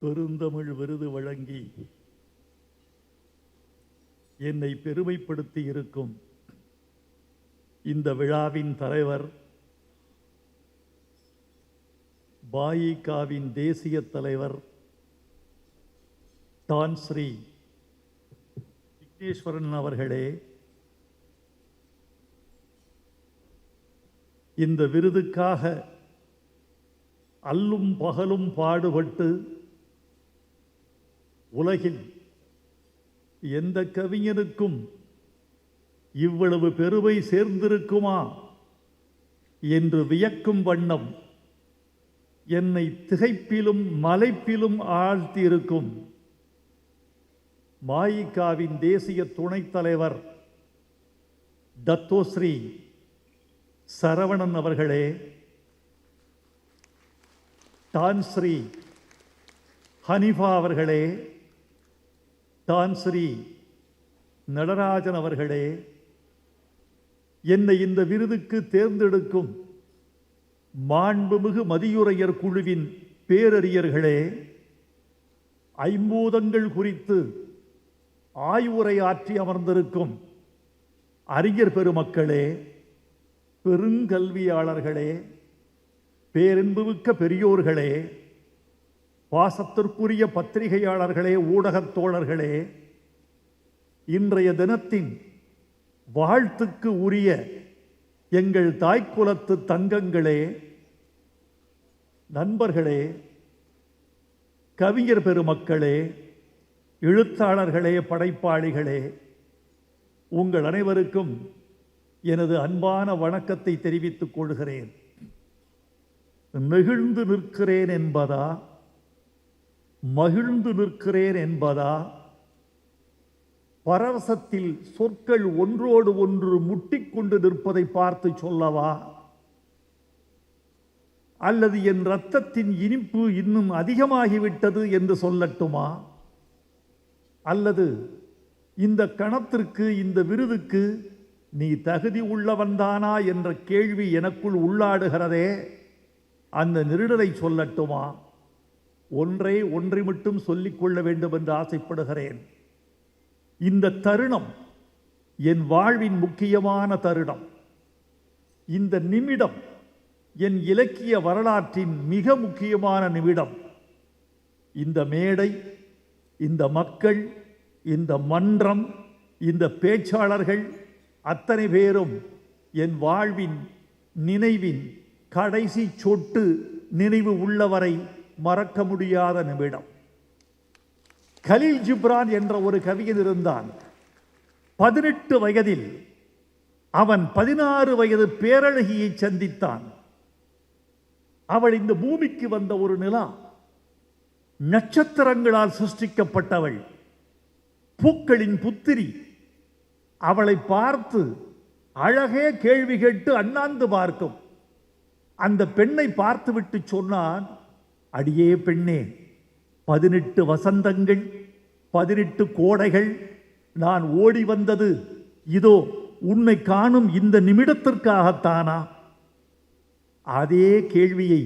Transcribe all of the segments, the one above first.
பெருந்தமிழ் விருது வழங்கி என்னை பெருமைப்படுத்தி இருக்கும் இந்த விழாவின் தலைவர், பாயிகாவின் தேசிய தலைவர் டான் ஸ்ரீ விக்னேஸ்வரன் அவர்களே, இந்த விருதுக்காக அல்லும் பகலும் பாடுபட்டு உலகில் எந்த கவிஞனுக்கும் இவ்வளவு பெருமை சேர்ந்திருக்குமா என்று வியக்கும் வண்ணம் என்னை திகைப்பிலும் மலைப்பிலும் ஆழ்த்தியிருக்கும் பாயிகாவின் தேசிய துணைத் தலைவர் டத்தோஸ்ரீ சரவணன் அவர்களே, டான் ஸ்ரீ ஹனிஃபா அவர்களே, டான் ஸ்ரீ நடராஜன் அவர்களே, என்னை இந்த விருதுக்கு தேர்ந்தெடுக்கும் மாண்புமிகு மதியுரையர் குழுவின் பேரறிஞர்களே, ஐம்பூதங்கள் குறித்து ஆய்வுரை ஆற்றி அமர்ந்திருக்கும் அறிஞர் பெருமக்களே, பெருங்கல்வியாளர்களே, பேரன்புமிக்க பெரியோர்களே, பாசத்திற்குரிய பத்திரிகையாளர்களே, ஊடகத் தோழர்களே, இன்றைய தினத்தின் வாழ்த்துக்கு உரிய எங்கள் தாய்க்குலத்து தங்கங்களே, நண்பர்களே, கவிஞர் பெருமக்களே, எழுத்தாளர்களே, படைப்பாளிகளே, உங்கள் அனைவருக்கும் எனது அன்பான வணக்கத்தை தெரிவித்துக் கொள்கிறேன். நெகிழ்ந்து நிற்கிறேன் என்பதா, மகிழ்ந்து நிற்கிறேன் என்பதா, பரவசத்தில் சொற்கள் ஒன்றோடு ஒன்று முட்டிக்கொண்டு நிற்பதை பார்த்து சொல்லவா, அல்லது என் இரத்தத்தின் இனிப்பு இன்னும் அதிகமாகிவிட்டது என்று சொல்லட்டுமா, அல்லது இந்த கணத்திற்கு, இந்த விருதுக்கு நீ தகுதி உள்ளவன்தானா என்ற கேள்வி எனக்குள் உள்ளாடுகிறதே, அந்த நெருடலை சொல்லட்டுமா? ஒன்றை மட்டும் சொல்லிக்கொள்ள வேண்டும் என்று ஆசைப்படுகிறேன். இந்த தருணம் என் வாழ்வின் முக்கியமான தருணம். இந்த நிமிடம் என் இலக்கிய வரலாற்றின் மிக முக்கியமான நிமிடம். இந்த மேடை, இந்த மக்கள், இந்த மன்றம், இந்த பேச்சாளர்கள் அத்தனை பேரும் என் வாழ்வின் நினைவின் கடைசி சொட்டு நினைவு உள்ளவரை மறக்க முடியாத நிமிடம். கலீல் ஜிப்ரான் என்ற ஒரு கவிஞன் இருந்தான். 18 வயதில் அவன் 16 வயது பேரழகியை சந்தித்தான். அவள் இந்த பூமிக்கு வந்த ஒரு நிலா, நட்சத்திரங்களால் சிருஷ்டிக்கப்பட்டவள், பூக்களின் புத்திரி. அவளை பார்த்து அழகே கேள்வி கேட்டு அண்ணாந்து பார்க்கும். அந்த பெண்ணை பார்த்துவிட்டு சொன்னான், அடியே பெண்ணே, 18 வசந்தங்கள், 18 கோடைகள் நான் ஓடி வந்தது இதோ உன்னை காணும் இந்த நிமிடத்திற்காகத்தானா? அதே கேள்வியை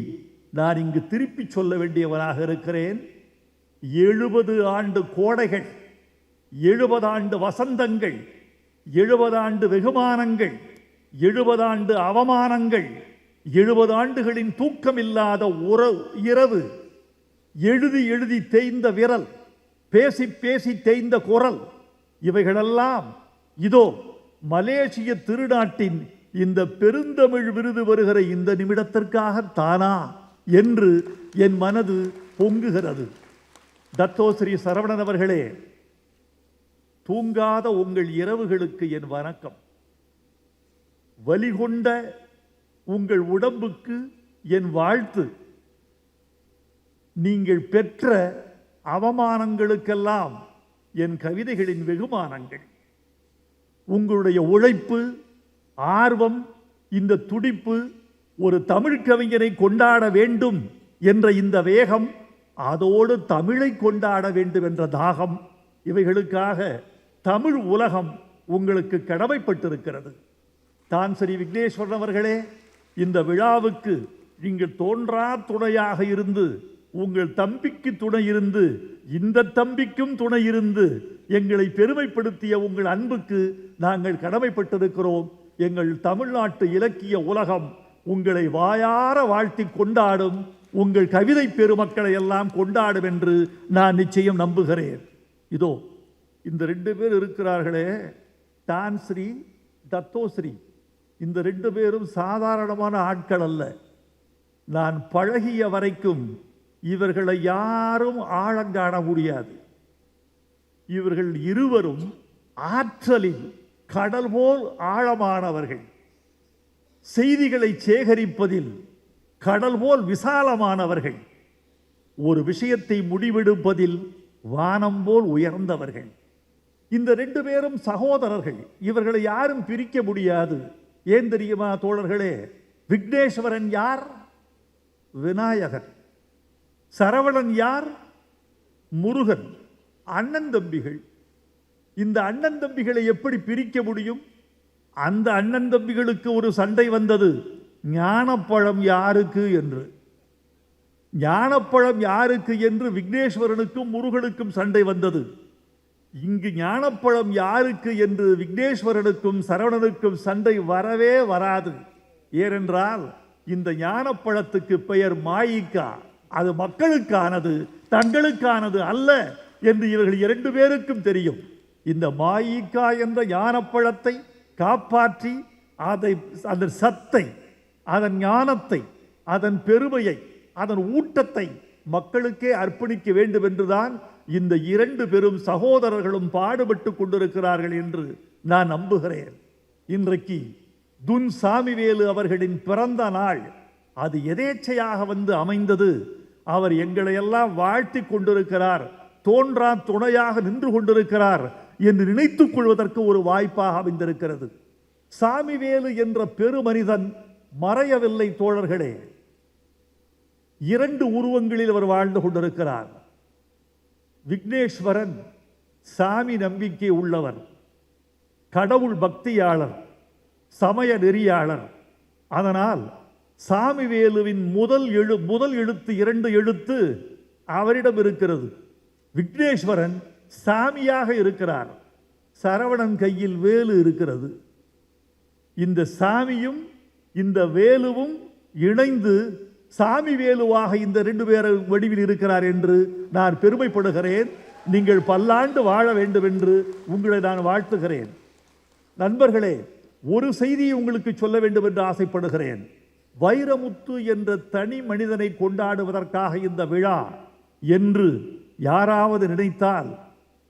நான் இங்கு திருப்பி சொல்ல வேண்டியவனாக இருக்கிறேன். 70 ஆண்டு கோடைகள், 70 ஆண்டு வசந்தங்கள், 70 ஆண்டு வெகுமானங்கள், 70 ஆண்டு அவமானங்கள், 70 ஆண்டுகளின் தூக்கமில்லாத இரவு, எழுதி எழுதி தேய்ந்த விரல், பேசி பேசி தேய்ந்த குரல், இவைகளெல்லாம் இதோ மலேசிய திருநாட்டின் இந்த பெருந்தமிழ் விருது வருகிற இந்த நிமிடத்திற்காகத்தானா என்று என் மனது பொங்குகிறது. டத்தோஸ்ரீ சரவணன் அவர்களே, தூங்காத உங்கள் இரவுகளுக்கு என் வணக்கம். வலிகொண்ட உங்கள் உடம்புக்கு என் வாழ்த்து. நீங்கள் பெற்ற அவமானங்களுக்கெல்லாம் என் கவிதைகளின் வெகுமானங்கள். உங்களுடைய உழைப்பு, ஆர்வம், இந்த துடிப்பு, ஒரு தமிழ் கவிஞரை கொண்டாட வேண்டும் என்ற இந்த வேகம், அதோடு தமிழை கொண்டாட வேண்டும் என்ற தாகம், இவைகளுக்காக தமிழ் உலகம் உங்களுக்கு கடமைப்பட்டிருக்கிறது. டான் ஸ்ரீ விக்னேஸ்வரன் அவர்களே, இந்த விழாவுக்கு நீங்கள் தோன்றா துணையாக இருந்து உங்கள் தம்பிக்கு துணை இருந்து இந்த தம்பிக்கும் துணை இருந்து எங்களை பெருமைப்படுத்திய உங்கள் அன்புக்கு நாங்கள் கடமைப்பட்டிருக்கிறோம். எங்கள் தமிழ்நாட்டு இலக்கிய உலகம் உங்களை வாயார வாழ்த்தி கொண்டாடும். உங்கள் கவிதை பெருமக்களை எல்லாம் கொண்டாடும் என்று நான் நிச்சயம் நம்புகிறேன். இதோ இந்த 2 பேர் இருக்கிறார்களே, டான்ஸ்ரீ, தத்தோஸ்ரீ, இந்த 2 பேரும் சாதாரணமான ஆட்கள் அல்ல. நான் பழகிய வரைக்கும் இவர்களை யாரும் ஆழங்காண முடியாது. இவர்கள் இருவரும் ஆற்றலில் கடல் போல் ஆழமானவர்கள், செய்திகளை சேகரிப்பதில் கடல் போல் விசாலமானவர்கள், ஒரு விஷயத்தை முடிவெடுப்பதில் வானம் போல் உயர்ந்தவர்கள். இந்த 2 பேரும் சகோதரர்கள். இவர்களை யாரும் பிரிக்க முடியாது. ஏன் தெரியுமா தோழர்களே? விக்னேஸ்வரன் யார்? விநாயகர். சரவணன் யார்? முருகன். அண்ணன் தம்பிகள். இந்த அண்ணன் தம்பிகளை எப்படி பிரிக்க முடியும்? அந்த அண்ணன் தம்பிகளுக்கு ஒரு சண்டை வந்தது, ஞானப்பழம் யாருக்கு என்று. ஞானப்பழம் யாருக்கு என்று விக்னேஸ்வரனுக்கும் முருகனுக்கும் சண்டை வந்தது. இங்கு ஞானப்பழம் யாருக்கு என்று விக்னேஸ்வரனுக்கும் சரவணனுக்கும் சண்டை வரவே வராது. ஏனென்றால் இந்த ஞானப்பழத்துக்கு பெயர் மாயிக்கா. அது மக்களுக்கானது, தங்களுக்கானது அல்ல என்று இவர்கள் 2 பேருக்கும் தெரியும். இந்த மாயிக்கா என்ற ஞானப்பழத்தை காப்பாற்றி அதன் சத்தை, அதன் ஞானத்தை, அதன் பெருமையை, அதன் ஊட்டத்தை மக்களுக்கே அர்ப்பணிக்க வேண்டும் என்றுதான் இந்த 2 பெரும் சகோதரர்களும் பாடுபட்டு கொண்டிருக்கிறார்கள் என்று நான் நம்புகிறேன். இன்றைக்கு துன் சாமிவேலு அவர்களின் பிறந்த நாள். அது எதேச்சையாக வந்து அமைந்தது. அவர் எங்களை எல்லாம் வாழ்த்தி கொண்டிருக்கிறார், தோன்றா துணையாக நின்று கொண்டிருக்கிறார் என்று நினைத்துக் கொள்வதற்கு ஒரு வாய்ப்பாக அமைந்திருக்கிறது. சாமிவேலு என்ற பெருமனிதன் மறையவில்லை தோழர்களே. 2 உருவங்களில் அவர் வாழ்ந்து கொண்டிருக்கிறார். விக்னேஸ்வரன் சாமி நம்பிக்கை உள்ளவர், கடவுள் பக்தியாளர், சமய நெறியாளர். அதனால் சாமிவேலுவின் முதல் எழுத்து 2 எழுத்து அவரிடம் இருக்கிறது. விக்னேஸ்வரன் சாமியாக இருக்கிறார். சரவணன் கையில் வேலு இருக்கிறது. இந்த சாமியும் இந்த வேலுவும் இணைந்து சாமி வேலுவாக இந்த 2 பேர் வடிவில் இருக்கிறார் என்று நான் பெருமைப்படுகிறேன். நீங்கள் பல்லாண்டு வாழ வேண்டும் என்று உங்களை நான் வாழ்த்துகிறேன். நண்பர்களே, ஒரு செய்தியை உங்களுக்கு சொல்ல வேண்டும் என்று ஆசைப்படுகிறேன். வைரமுத்து என்ற தனி மனிதனை கொண்டாடுவதற்காக இந்த விழா என்று யாராவது நினைத்தால்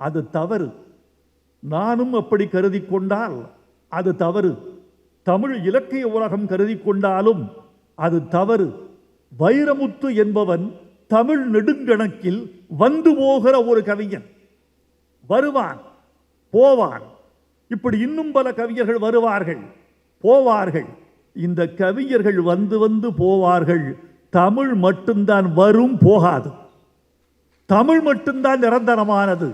அது தவறு. நானும் அப்படி கருதி கொண்டால் அது தவறு. தமிழ் இலக்கிய உலகம் கருதி கொண்டாலும் அது தவறு. வைரமுத்து என்பவன் தமிழ் நெடுங்கணக்கில் வந்து போகிற ஒரு கவிஞன். வருவான், போவான். இப்படி இன்னும் பல கவிஞர்கள் வருவார்கள், போவார்கள். இந்த கவிஞர்கள் வந்து வந்து போவார்கள். தமிழ் மட்டும்தான் வரும், போகாது. தமிழ் மட்டும்தான் நிரந்தரமானது.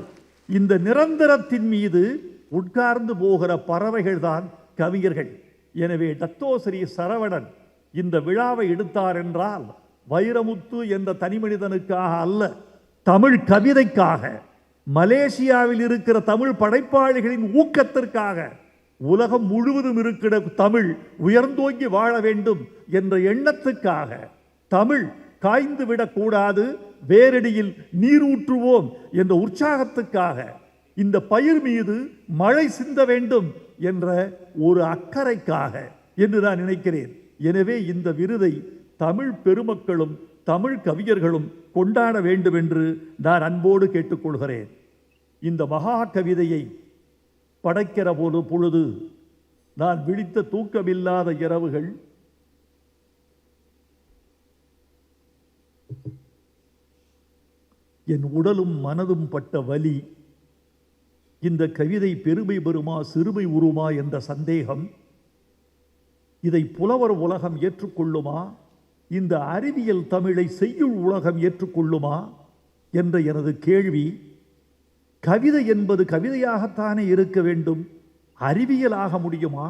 இந்த நிரந்தரத்தின் மீது உட்கார்ந்து போகிற பறவைகள் தான் கவிஞர்கள். எனவே தத்தோஸ்ரீ சரவணன் இந்த விழாவை எடுத்தார் என்றால் வைரமுத்து என்ற தனிமனிதனுக்காக அல்ல, தமிழ் கவிதைக்காக, மலேசியாவில் இருக்கிற தமிழ் படைப்பாளிகளின் ஊக்கத்திற்காக, உலகம் முழுவதும் இருக்கிற தமிழ் உயர்ந்தோங்கி வாழ வேண்டும் என்ற எண்ணத்துக்காக, தமிழ் காய்ந்து விடக்கூடாது, வேரடியில் நீரூற்றுவோம் என்ற உற்சாகத்துக்காக, இந்த பயிர் மீது மழை சிந்த வேண்டும் என்ற ஒரு அக்கறைக்காக என்று நான் நினைக்கிறேன். எனவே இந்த விருதை தமிழ் பெருமக்களும் தமிழ் கவிஞர்களும் கொண்டாட வேண்டும் என்று நான் அன்போடு கேட்டுக்கொள்கிறேன். இந்த மகா கவிதையை படைக்கிற பொழுது நான் விழித்த தூக்கமில்லாத இரவுகள், என் உடலும் மனதும் பட்ட வலி, இந்த கவிதை பெருமை பெறுமா சிறுமை உருமா என்ற சந்தேகம், இதை புலவர் உலகம் ஏற்றுக்கொள்ளுமா, இந்த அறிவியல் தமிழை செய்யுள் உலகம் ஏற்றுக்கொள்ளுமா என்ற எனது கேள்வி. கவிதை என்பது கவிதையாகத்தானே இருக்க வேண்டும், அறிவியலாக முடியுமா?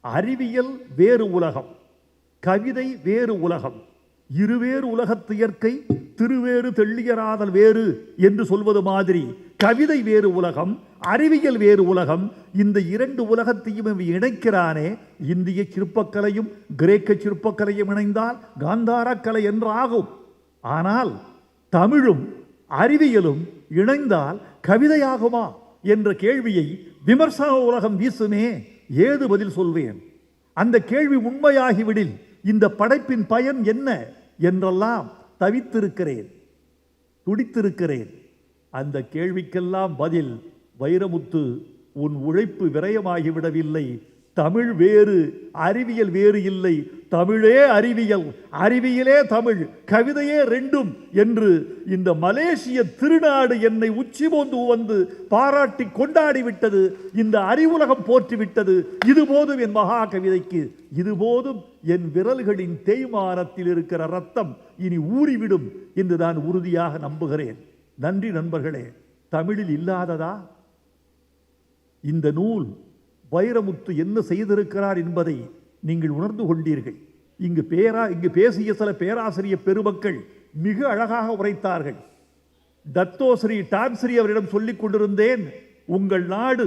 அறிவியல் வேறு உலகம், கவிதை வேறு உலகம். இருவேறு உலகத்து இயற்கை திருவேறு தெள்ளியராதல் வேறு என்று சொல்வது மாதிரி கவிதை வேறு உலகம், அறிவியல் வேறு உலகம். இந்த இரண்டு உலகத்தையும் இணைக்கிறானே. இந்திய சிற்பக்கலையும் கிரேக்க சிற்பக்கலையும் இணைந்தால் காந்தார கலை என்று ஆகும். ஆனால் தமிழும் அறிவியலும் இணைந்தால் கவிதையாகுமா என்ற கேள்வியை விமர்சன உலகம் வீசுமே. ஏது பதில் சொல்வேன்? அந்த கேள்வி உண்மையாகிவிடில் இந்த படைப்பின் பயன் என்ன என்றெல்லாம் தவித்திருக்கிறேன், துடித்திருக்கிறேன். அந்த கேள்விக்கெல்லாம் பதில் வைரமுத்து, உன் உழைப்பு விரயமாகிவிடவில்லை. தமிழ் வேறு அறிவியல் வேறு இல்லை. தமிழே அறிவியல், அறிவியலே தமிழ், கவிதையே ரெண்டும் என்று இந்த மலேசிய திருநாடு என்னை உச்சி போந்து வந்து பாராட்டி கொண்டாடிவிட்டது. இந்த அறிவுலகம் போற்றிவிட்டது. இது போதும் என் மகா கவிதைக்கு, இது போதும் என் விரல்களின் தேய்மானத்தில் இருக்கிற ரத்தம் இனி ஊறிவிடும் என்று நான் உறுதியாக நம்புகிறேன். நன்றி நண்பர்களே. தமிழில் இல்லாததா? இந்த நூல் வைரமுத்து என்ன செய்திருக்கிறார் என்பதை நீங்கள் உணர்ந்து கொண்டீர்கள். இங்கு பேசிய சில பேராசிரியர் பெருமக்கள் மிக அழகாக உரைத்தார்கள். தத்தோஸ்ரீ டான்ஸ்ரீ அவரிடம் சொல்லிக் கொண்டிருந்தேன், உங்கள் நாடு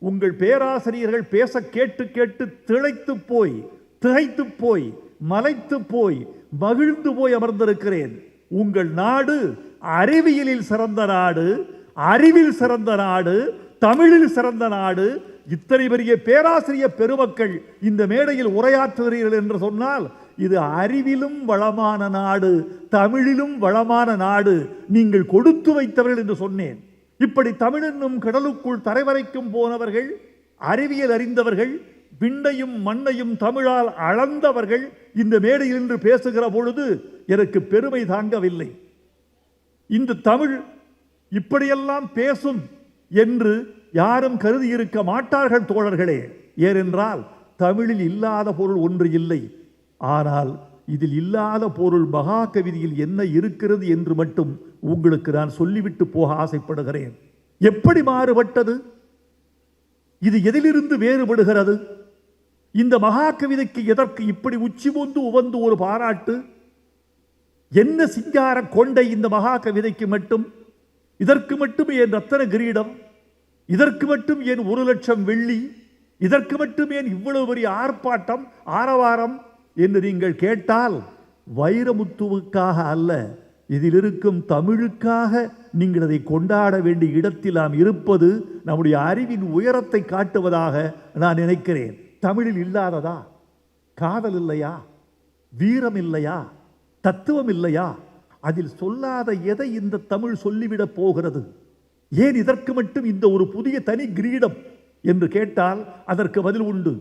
உங்கள் பேராசிரியர்கள் பேச கேட்டு கேட்டு திளைத்து போய், திகைத்து போய், மலைத்து போய், மகிழ்ந்து போய் அமர்ந்திருக்கிறேன். உங்கள் நாடு அறிவியலில் சிறந்த நாடு, அறிவில் சிறந்த நாடு, தமிழில் சிறந்த நாடு. இத்தனை பெரிய பேராசிரியர் பெருமக்கள் இந்த மேடையில் உரையாற்றுகிறீர்கள் என்று சொன்னால் இது அறிவிலும் வளமான நாடு, தமிழிலும் வளமான நாடு. நீங்கள் கொடுத்து வைத்தவர்கள் என்று சொன்னேன். இப்படி தமிழ் என்னும் கடலுக்குள் தரைவரைக்கும் போனவர்கள், அறிவியல் அறிந்தவர்கள், விண்ணையும் மண்ணையும் தமிழால் அளந்தவர்கள் இந்த மேடையில் என்று பேசுகிற பொழுது எனக்கு பெருமை தாங்கவில்லை. இந்த தமிழ் இப்படியெல்லாம் பேசும் என்று யாரும் கருதி இருக்க மாட்டார்கள் தோழர்களே. ஏனென்றால் தமிழில் இல்லாத பொருள் ஒன்று இல்லை. ஆனால் இதில் இல்லாத பொருள் மகா கவிதையில் என்ன இருக்கிறது என்று மட்டும் உங்களுக்கு நான் சொல்லிவிட்டு போக ஆசைப்படுகிறேன். எப்படி மாறுபட்டது? இது எதிலிருந்து வேறுபடுகிறது? இந்த மகா கவிதைக்கு எதற்கு இப்படி உச்சி போந்து உவந்து ஒரு பாராட்டு? என்ன சிங்கார கொண்டை இந்த மகா கவிதைக்கு மட்டும்? இதற்கு மட்டும் என் ரத்தன கிரீடம், இதற்கு மட்டும் ஏன் 1,00,000 வெள்ளி, இதற்கு மட்டும் ஏன் இவ்வளவு பெரிய ஆர்ப்பாட்டம் ஆரவாரம் என்று நீங்கள் கேட்டால், வைரமுத்துவுக்காக அல்ல, இதில் இருக்கும் தமிழுக்காக நீங்கள் அதை கொண்டாட வேண்டிய இடத்தில் நாம் இருப்பது நம்முடைய அறிவின் உயரத்தை காட்டுவதாக நான் நினைக்கிறேன். தமிழில் இல்லாததா? காதல் இல்லையா? வீரம் இல்லையா? தத்துவம் இல்லையா? அதில் சொல்லாத எதை இந்த தமிழ் சொல்லிவிடப் போகிறது? ஏன் இதற்கு மட்டும் இந்த ஒரு புதிய தனி கிரீடம் என்று கேட்டால் அதற்கு பதில் உண்டு.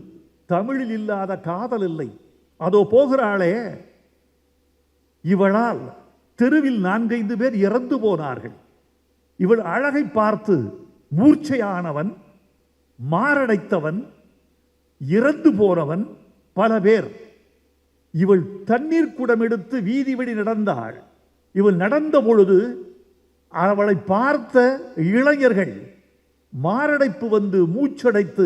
தமிழில் இல்லாத காதல் இல்லை. அதோ போகிறாளே, இவளால் தெருவில் 4-5 பேர் இறந்து போனார்கள். இவள் அழகை பார்த்து மூர்ச்சையானவன், மாரடைத்தவன், இறந்து போனவன் பல பேர். இவள் தண்ணீர் குடம் எடுத்து வீதி வழி நடந்தாள். இவள் நடந்த பொழுது அவளை பார்த்த இளைஞர்கள் மாரடைப்பு வந்து மூச்சடைத்து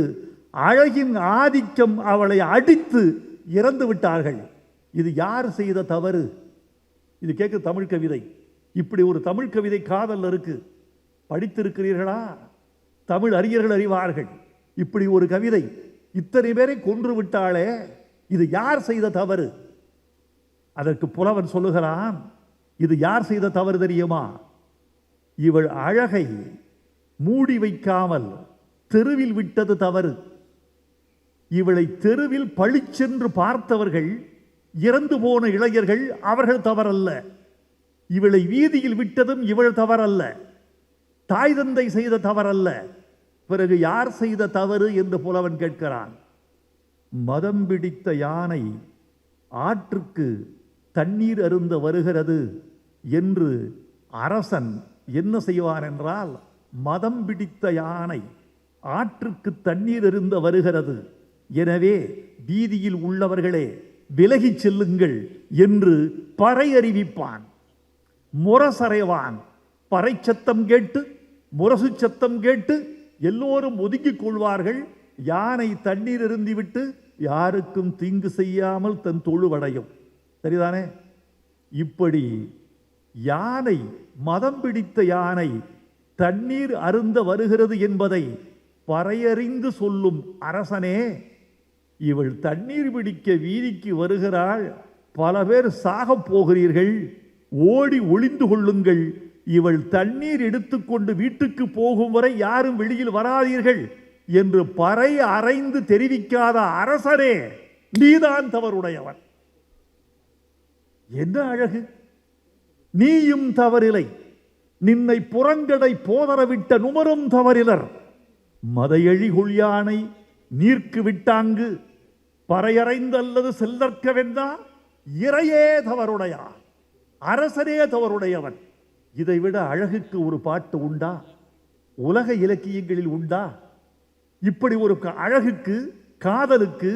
அழகின் ஆதிக்கம் அவளை அடித்து இறந்து விட்டார்கள். இது யார் செய்த தவறு? இது கேட்க தமிழ் கவிதை. இப்படி ஒரு தமிழ் கவிதை காதல் இருக்கு. படித்திருக்கிறீர்களா? தமிழ் அறிஞர்கள் அறிவார்கள். இப்படி ஒரு கவிதை இத்தனை பேரை கொன்று விட்டாளே, இது யார் செய்த தவறு? அதற்கு புலவன் சொல்லுகிறான், இது யார் செய்த தவறு தெரியுமா? இவள் அழகை மூடி வைக்காமல் தெருவில் விட்டது தவறு. இவளை தெருவில் பழிச்சென்று பார்த்தவர்கள், இறந்து போன இளைஞர்கள், அவர்கள் தவறல்ல. இவளை வீதியில் விட்டதும் இவள் தவறல்ல. தாய் தந்தை செய்த தவறல்ல. பிறகு யார் செய்த தவறு என்று புலவன் கேட்கிறான். மதம் பிடித்த யானை ஆற்றுக்கு தண்ணீர் அருந்த வருகிறது என்று அரசன் என்ன செய்வான் என்றால், மதம் பிடித்த யானை ஆற்றுக்கு தண்ணீர் அருந்த வருகிறது, எனவே வீதியில் உள்ளவர்களே விலகி செல்லுங்கள் என்று பறை அறிவிப்பான். முரசறைவான். பறை சத்தம் கேட்டு, முரசு சத்தம் கேட்டு எல்லோரும் ஒதுக்கிக் கொள்வார்கள். யானை தண்ணீர் அருந்திவிட்டு யாருக்கும் தீங்கு செய்யாமல் தன் தொழுவடையும். சரிதானே? இப்படி யானை, மதம் பிடித்த யானை தண்ணீர் அருந்த வருகிறது என்பதை பறையறிந்து சொல்லும் அரசனே, இவள் தண்ணீர் பிடிக்க வீதிக்கு வருகிறாள், பல பேர் சாகப் போகிறீர்கள், ஓடி ஒளிந்து கொள்ளுங்கள், இவள் தண்ணீர் எடுத்துக்கொண்டு வீட்டுக்கு போகும் வரை யாரும் வெளியில் வராதீர்கள் என்று பறை அறைந்து தெரிவிக்காத அரசரே, நீதான் தவறுடையவன். என்ன அழகு! நீயும் தவறில்லை, நின்னை புறங்கடை போதரவிட்ட நுமரும் தவறிலர், மதையழி கொள்யானை நீர்க்கு விட்டாங்கு பறையறைந்து அல்லது செல்லற்க வென்றா இறையே தவறுடையா, அரசரே தவறுடையவன். இதைவிட அழகுக்கு ஒரு பாட்டு உண்டா? உலக இலக்கியங்களில் உண்டா? இப்படி ஒரு அழகுக்கு, காதலுக்கு,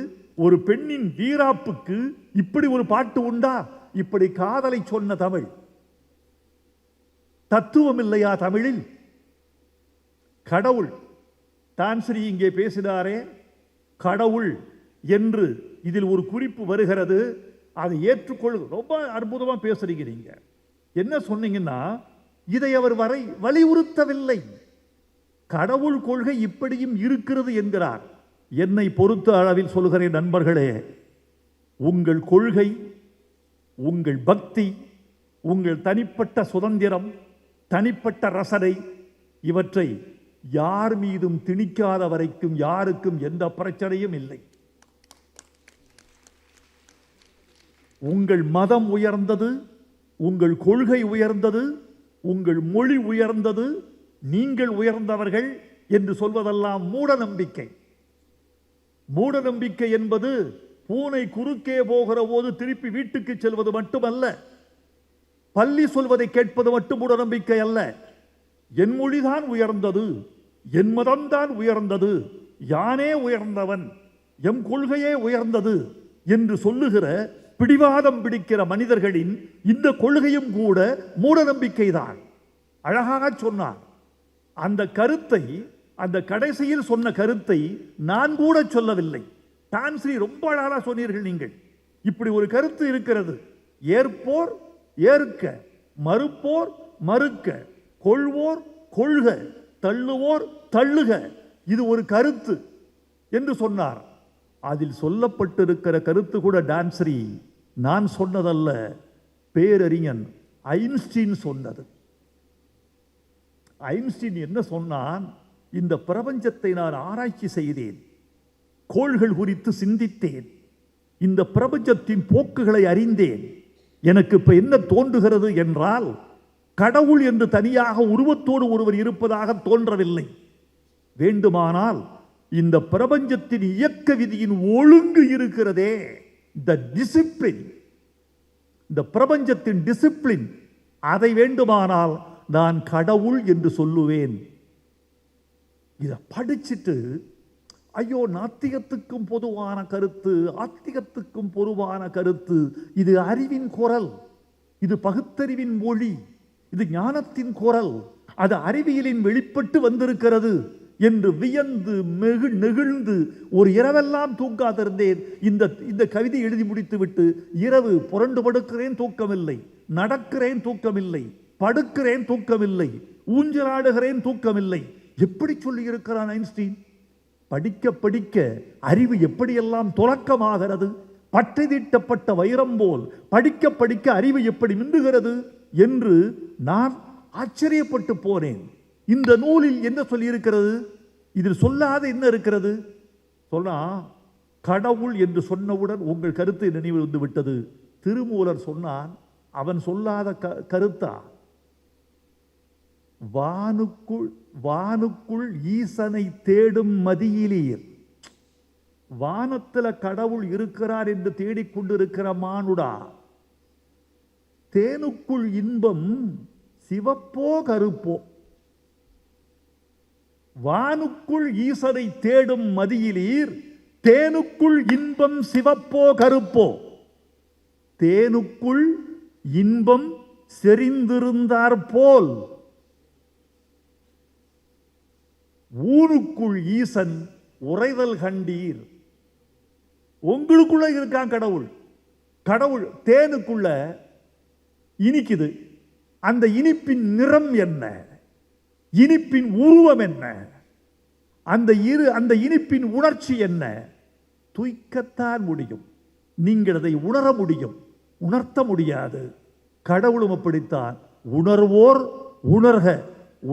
ஒரு பெண்ணின் வீராப்புக்கு இப்படி ஒரு பாட்டு உண்டா? இப்படி காதலை சொன்ன தமிழ். தத்துவம் இல்லையா தமிழில்? கடவுள், டான்ஸ்ரீ இங்கே பேசினாரே, கடவுள் என்று இதில் ஒரு குறிப்பு வருகிறது, அதை ஏற்றுக்கொள். ரொம்ப அற்புதமா பேசுறீங்க. நீங்க என்ன சொன்னீங்கன்னா, இதை அவர் வலியுறுத்தவில்லை. கடவுள் கொள்கை இப்படியும் இருக்கிறது என்கிறார். என்னை பொறுத்த அளவில் சொல்கிறேன் நண்பர்களே, உங்கள் கொள்கை, உங்கள் பக்தி, உங்கள் தனிப்பட்ட சுதந்திரம், தனிப்பட்ட ரசனை, இவற்றை யார் மீதும் திணிக்காத வரைக்கும் யாருக்கும் எந்த பிரச்சனையும் இல்லை. உங்கள் மதம் உயர்ந்தது, உங்கள் கொள்கை உயர்ந்தது, உங்கள் மொழி உயர்ந்தது, நீங்கள் உயர்ந்தவர்கள் என்று சொல்வதெல்லாம் மூட நம்பிக்கை. மூட நம்பிக்கை என்பது பூனை குறுக்கே போகிற போது திருப்பி வீட்டுக்கு செல்வது மட்டுமல்ல, பள்ளி சொல்வதை கேட்பது மட்டும் மூட நம்பிக்கை அல்ல. என் மொழிதான் உயர்ந்தது, என் மதம்தான் உயர்ந்தது, யானே உயர்ந்தவன், எம் கொள்கையே உயர்ந்தது என்று சொல்லுகிற பிடிவாதம் பிடிக்கிற மனிதர்களின் இந்த கொள்கையும் கூட மூட நம்பிக்கை தான். அழகாக சொன்னார். அந்த கருத்தை, அந்த கடைசியில் சொன்ன கருத்தை நான் கூட சொல்லவில்லை. டான்ஸ்ரீ ரொம்ப அழகாக சொன்னீர்கள். நீங்கள் இப்படி ஒரு கருத்து இருக்கிறது, ஏற்போர் ஏற்க, மறுப்போர் மறுக்க, கொள்வோர் கொள்க, தள்ளுவோர் தள்ளுக, இது ஒரு கருத்து என்று சொன்னார். அதில் சொல்லப்பட்டிருக்கிற கருத்து கூட டான்ஸ்ரீ நான் சொன்னதல்ல, பேரறிஞன் ஐன்ஸ்டீன் சொன்னது. ஐன்ஸ்டீன் என்ன சொன்னான்? இந்த பிரபஞ்சத்தை நான் ஆராய்ச்சி செய்தேன், கோள்கள் குறித்து சிந்தித்தேன், இந்த பிரபஞ்சத்தின் போக்குகளை அறிந்தேன். எனக்கு இப்ப என்ன தோன்றுகிறது என்றால், கடவுள் என்று தனியாக உருவத்தோடு ஒருவர் இருப்பதாக தோன்றவில்லை. வேண்டுமானால் இந்த பிரபஞ்சத்தின் இயக்க விதியின் ஒழுங்கு இருக்கிறதே, இந்த டிசிப்ளின், இந்த பிரபஞ்சத்தின் டிசிப்ளின், அதை வேண்டுமானால் நான் கடவுள் என்று சொல்லுவேன். இதை படிச்சுட்டு ஐயோ, நாத்திகத்துக்கும் பொதுவான கருத்து, ஆத்திகத்துக்கும் பொதுவான கருத்து, இது அறிவின் குரல், இது பகுத்தறிவின் மொழி, இது ஞானத்தின் குரல், அது அறிவியலின் வெளிப்பட்டு வந்திருக்கிறது என்று வியந்து நெகிழ்ந்து ஒரு இரவெல்லாம் தூங்காதிருந்தேன். இந்த கவிதை எழுதி முடித்து விட்டு இரவு புரண்டு படுக்கிறேன், தூக்கமில்லை, நடக்கிறேன், தூக்கமில்லை, படுக்கிறேன், தூக்கமில்லை, ஊஞ்சலாடுகிறேன், தூக்கமில்லை. எப்படி சொல்லி இருக்கிறான் ஐன்ஸ்டீன்? படிக்க படிக்க அறிவு எப்படியெல்லாம் துலக்கமாகிறது, பட்டை தீட்டப்பட்ட வைரம் போல் படிக்க படிக்க அறிவு எப்படி மின்னுகிறது என்று நான் ஆச்சரியப்பட்டு போனேன். இந்த நூலில் என்ன சொல்லி இருக்கிறது? இதில் சொல்லாத என்ன இருக்கிறது? சொன்னா, கடவுள் என்று சொன்னவுடன் உங்கள் கருத்து நினைவு வந்து விட்டது. திருமூலர் சொன்னான், அவன் சொல்லாத கருத்தா? வானுக்குள் ஈசனை தேடும் மதியிலீர். வானத்தில் கடவுள் இருக்கிறார் என்று தேடிக்கொண்டிருக்கிற மானுடா, தேனுக்குள் இன்பம் சிவப்போ கருப்போ? வானுக்குள் ஈசனை தேடும் மதியிலீர், தேனுக்குள் இன்பம் சிவப்போ கருப்போ? தேனுக்குள் இன்பம் செறிந்திருந்தார் போல் ஊருக்குள் ஈசன் உறைதல் கண்டீர். உங்களுக்குள்ள இருக்கான் கடவுள். கடவுள் தேனுக்குள்ள இனிக்குது. அந்த இனிப்பின் நிறம் என்ன? இனிப்பின் உருவம் என்ன? அந்த இனிப்பின் உணர்ச்சி என்ன? துய்க்கத்தான் முடியும். நீங்கள் அதை உணர முடியும், உணர்த்த முடியாது. கடவுளும் அப்படித்தான். உணர்வோர் உணர்க,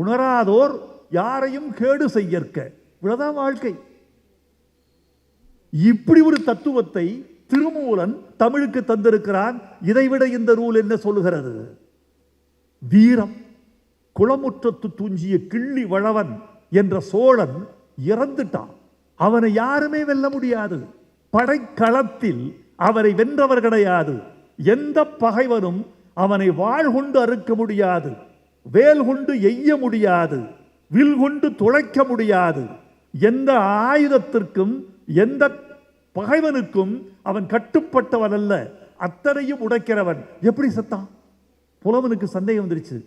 உணராதோர் யாரையும் கேடு செய்யற்க. இவ்வளவுதான் வாழ்க்கை. இப்படி ஒரு தத்துவத்தை திருமூலன் தமிழுக்கு தந்திருக்கிறான். இதைவிட இந்த நூல் என்ன சொல்லுகிறது? வீரம். குளமுற்றத்து துஞ்சிய கிள்ளி வளவன் என்ற சோழன் இறந்துட்டான். அவனை யாருமே வெல்ல முடியாது. படைக்களத்தில் அவரை வென்றவர் கிடையாது. எந்த பகைவனும் அவனை வாழ் கொண்டு அறுக்க முடியாது, வேல் கொண்டு எய்ய முடியாது, வில் கொண்டு துளைக்க முடியாது. எந்த ஆயுதத்திற்கும் எந்த பகைவனுக்கும் அவன் கட்டுப்பட்டவன் அல்ல. அத்தனையும் உடைக்கிறவன். எப்படி செத்தான்? புலவனுக்கு சந்தேகம் வந்துருச்சு.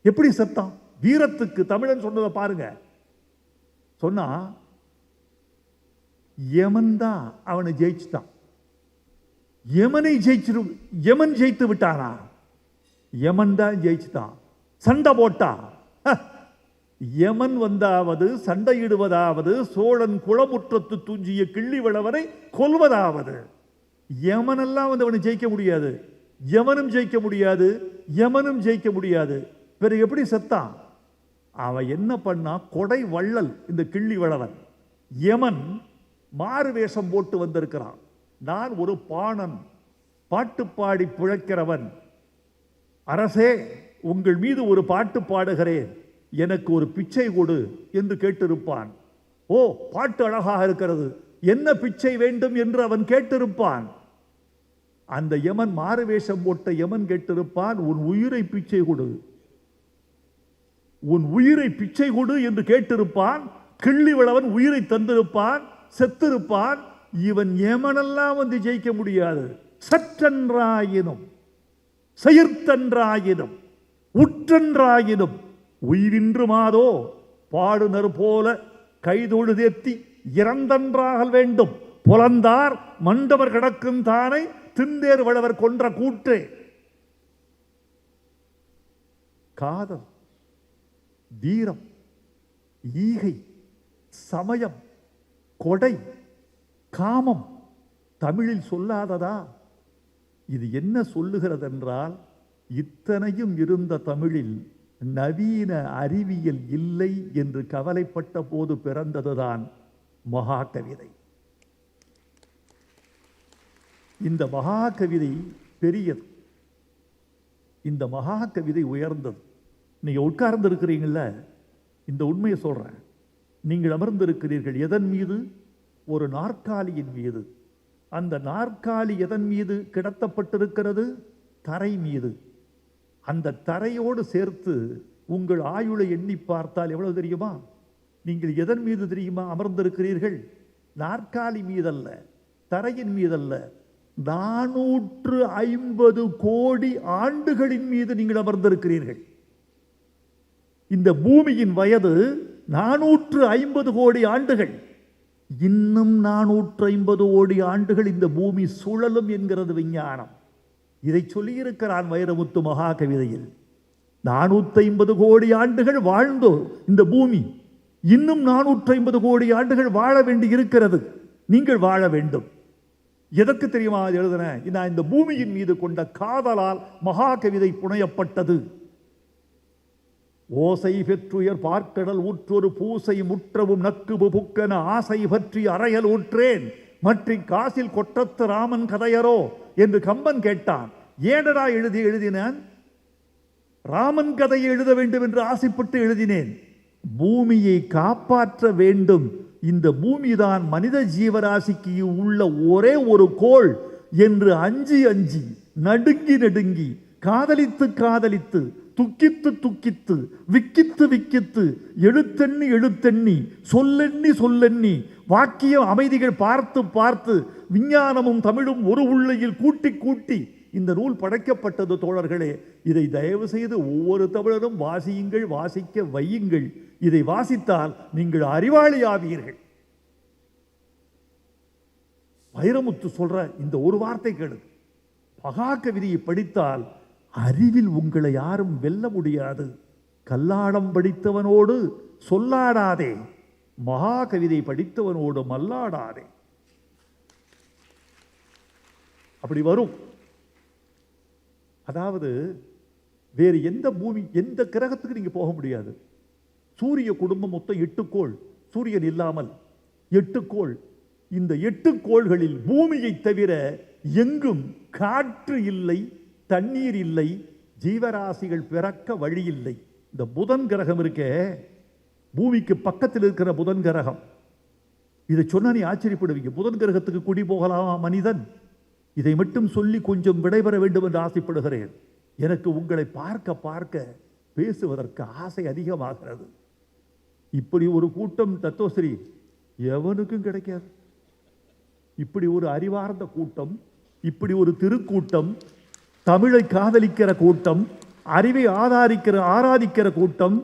எப்படி செத்தான்? வீரத்துக்கு தமிழன் சொன்னதை பாருங்க. சொன்னா யமன் தான் அவனை ஜெயிச்சுட்டான். யமன் ஜெயித்து விட்டானா? யமன் தான் ஜெயிச்சுட்டான். சண்டை போட்டா யமன் வந்தாவது சண்டையிடுவதாவது சோழன் குளமுற்றத்து துஞ்சிய கிள்ளி வளவனை கொல்வதாவது. யமனெல்லாம் வந்து அவனை ஜெயிக்க முடியாது. யமனும் ஜெயிக்க முடியாது, யமனும் ஜெயிக்க முடியாது. பிறகு எப்படி செத்தான்? அவன் என்ன பண்ணா? கொடை வள்ளல் இந்த கிள்ளி வளவன். யமன் மாறு வேஷம் போட்டு வந்திருக்கிறான். நான் ஒரு பாணன், பாட்டு பாடி பிழைக்கிறவன். அரசே, உங்கள் மீது ஒரு பாட்டு பாடுகிறேன், எனக்கு ஒரு பிச்சை கொடு என்று கேட்டிருப்பான். ஓ, பாட்டு அழகாக இருக்கிறது, என்ன பிச்சை வேண்டும் என்று அவன் கேட்டிருப்பான். அந்த யமன், மாறு வேஷம் போட்ட யமன் கேட்டிருப்பான், உன் உயிரை பிச்சை கொடு, உன் உயிரை பிச்சை கொடு என்று கேட்டிருப்பான். கிள்ளி வளவன் உயிரை தந்திருப்பான், செத்திருப்பான். இவன் யமனெல்லாம் வந்து ஜெயிக்க முடியாது. சற்றன்றாயினும் செயற்தன்றாயினும் உற்றன்றாயினும் உயிரின்று மாதோ பாடுனர் போல கைதொழுதேத்தி இறந்தன்றாகல் வேண்டும். புலந்தார் மண்டவர் கிடக்கும் தானை திண்டேர் வளவர் கொன்ற கூற்றே. காதல், வீரம், ஈகை, சமயம், கொடை, காமம் தமிழில் சொல்லாததா? இது என்ன சொல்லுகிறது என்றால், இத்தனையும் இருந்த தமிழில் நவீன அறிவியல் இல்லை என்று கவலைப்பட்ட போது பிறந்ததுதான் மகாகவிதை. இந்த மகாகவிதை பெரியது, இந்த மகாகவிதை உயர்ந்தது. நீங்க உட்கார்ந்து இருக்கிறீங்கள, இந்த உண்மையை சொல்றேன். நீங்கள் அமர்ந்திருக்கிறீர்கள் எதன் மீது? ஒரு நாற்காலியின் மீது. அந்த நாற்காலி எதன் மீது கிடத்தப்பட்டிருக்கிறது? தரை மீது. அந்த தரையோடு சேர்த்து உங்கள் ஆயுளை எண்ணி பார்த்தால் எவ்வளவு தெரியுமா? நீங்கள் எதன் மீது தெரியுமா அமர்ந்திருக்கிறீர்கள்? நாற்காலி மீதல்ல, தரையின் மீதல்ல, 450 கோடி ஆண்டுகளின் மீது நீங்கள் அமர்ந்திருக்கிறீர்கள். இந்த பூமியின் வயது 450 கோடி ஆண்டுகள். இன்னும் 450 கோடி ஆண்டுகள் இந்த பூமி சுழலும் என்கிறது விஞ்ஞானம். இதை சொல்லியிருக்கிறான் வைரமுத்து மகாகவிதையில். 450 கோடி ஆண்டுகள் வாழ்ந்தோ இந்த பூமி, இன்னும் 450 கோடி ஆண்டுகள் வாழ வேண்டி இருக்கிறது. நீங்கள் வாழ வேண்டும். எதற்கு தெரியுமா எழுதுனேன்? நான் இந்த பூமியின் மீது கொண்ட காதலால் மகாகவிதை புனையப்பட்டது. ஓசை பெற்றுயர் பார்க்கடல் ஊற்றொரு பூசை முற்றவும் நக்குபு புக்கன ஆசை பற்றி அறையல் ஊற்றேன் மற்றி காசில் கொட்டத்து ராமன் கதையரோ என்று கம்பன் கேட்டான். ஏனடா எழுதினான்? ராமன் கதையை எழுத வேண்டும் என்று ஆசைப்பட்டு எழுதினேன். பூமியை காப்பாற்ற வேண்டும். இந்த பூமிதான் மனித ஜீவராசிக்கு உள்ள ஒரே ஒரு கோள் என்று அஞ்சி அஞ்சி நடுங்கி நடுங்கி காதலித்து காதலித்து துக்கித்து துக்கித்து விக்கித்து விக்கித்து எழுத்தெண்ணி எழுத்தெண்ணி சொல்லெண்ணி சொல்லெண்ணி வாக்கிய அமைதிகள் பார்த்து பார்த்து விஞ்ஞானமும் தமிழும் ஒரு உள்ளையில் கூட்டி கூட்டி இந்த நூல் படைக்கப்பட்டது. தோழர்களே, இதை தயவு செய்து ஒவ்வொரு தமிழரும் வாசியுங்கள், வாசிக்க வையுங்கள். இதை வாசித்தால் நீங்கள் அறிவாளியாவீர்கள். வைரமுத்து சொல்ற இந்த ஒரு வார்த்தை கேளு. மகாகவிதையை படித்தால் அறிவில் உங்களை யாரும் வெல்ல முடியாது. கல்லாடம் படித்தவனோடு சொல்லாடாதே, மகா கவிதை படித்தவனோடு மல்லாடாதே. அப்படி வரும். அதாவது வேறு எந்த பூமி, எந்த கிரகத்துக்கு நீங்க போக முடியாது. சூரிய குடும்பம் மொத்தம் 8 கோள், சூரியன் இல்லாமல் 8 கோள். இந்த 8 கோள்களில் பூமியை தவிர எங்கும் காற்று இல்லை, தண்ணீர் இல்லை, ஜீவராசிகள் பிறக்க வழி இல்லை. இந்த புதன் கிரகம் இருக்க, பூமிக்கு பக்கத்தில் இருக்கிற புதன் கிரகம், இதை சொன்ன நீ ஆச்சரியப்படுவீங்க. புதன் கிரகத்துக்கு குடி போகலாமா மனிதன்? இதை மட்டும் சொல்லி கொஞ்சம் விடைபெற வேண்டும் என்று ஆசைப்படுகிறேன். எனக்கு உங்களை பார்க்க பார்க்க பேசுவதற்கு ஆசை அதிகமாகிறது. இப்படி ஒரு கூட்டம் தத்துவஸ்ரீ எவனுக்கும் கிடைக்காது. இப்படி ஒரு அறிவார்ந்த கூட்டம், இப்படி ஒரு திருக்கூட்டம், தமிழை காதலிக்கிற கூட்டம், அறிவை ஆராதிக்கிற கூட்டம்,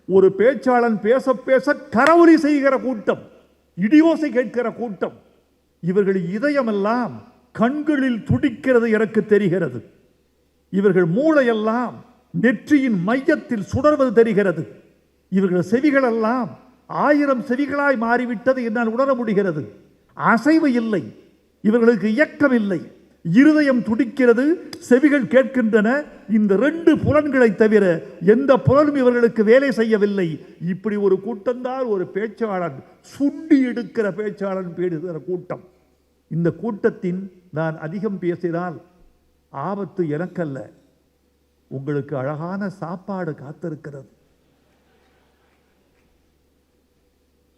ஒரு பேச்சாளன் பேச பேச கரவொலி செய்கிற கூட்டம், இடியோசை கேட்கிற கூட்டம். இவர்கள் இதயமெல்லாம் கண்களில் துடிக்கிறது எனக்கு தெரிகிறது. இவர்கள் மூளையெல்லாம் நெற்றியின் மையத்தில் சுடர்வது தெரிகிறது. இவர்கள் செவிகளெல்லாம் 1000 செவிகளாய் மாறிவிட்டது என்னால் உணர முடிகிறது. அசைவு இல்லை, இவர்களுக்கு இயக்கம் இல்லை. இருதயம் துடிக்கிறது, செவிகள் கேட்கின்றன. இந்த 2 புலன்களை தவிர எந்த புலனும் இவர்களுக்கு வேலை செய்யவில்லை. இப்படி ஒரு கூட்டம்தான் ஒரு பேச்சாளன், சுண்டி எடுக்கிற பேச்சாளன் பேசுகிற கூட்டம். இந்த கூட்டத்தின் நான் அதிகம் பேசினால் ஆபத்து எனக்கல்ல, உங்களுக்கு அழகான சாப்பாடு காத்திருக்கிறது.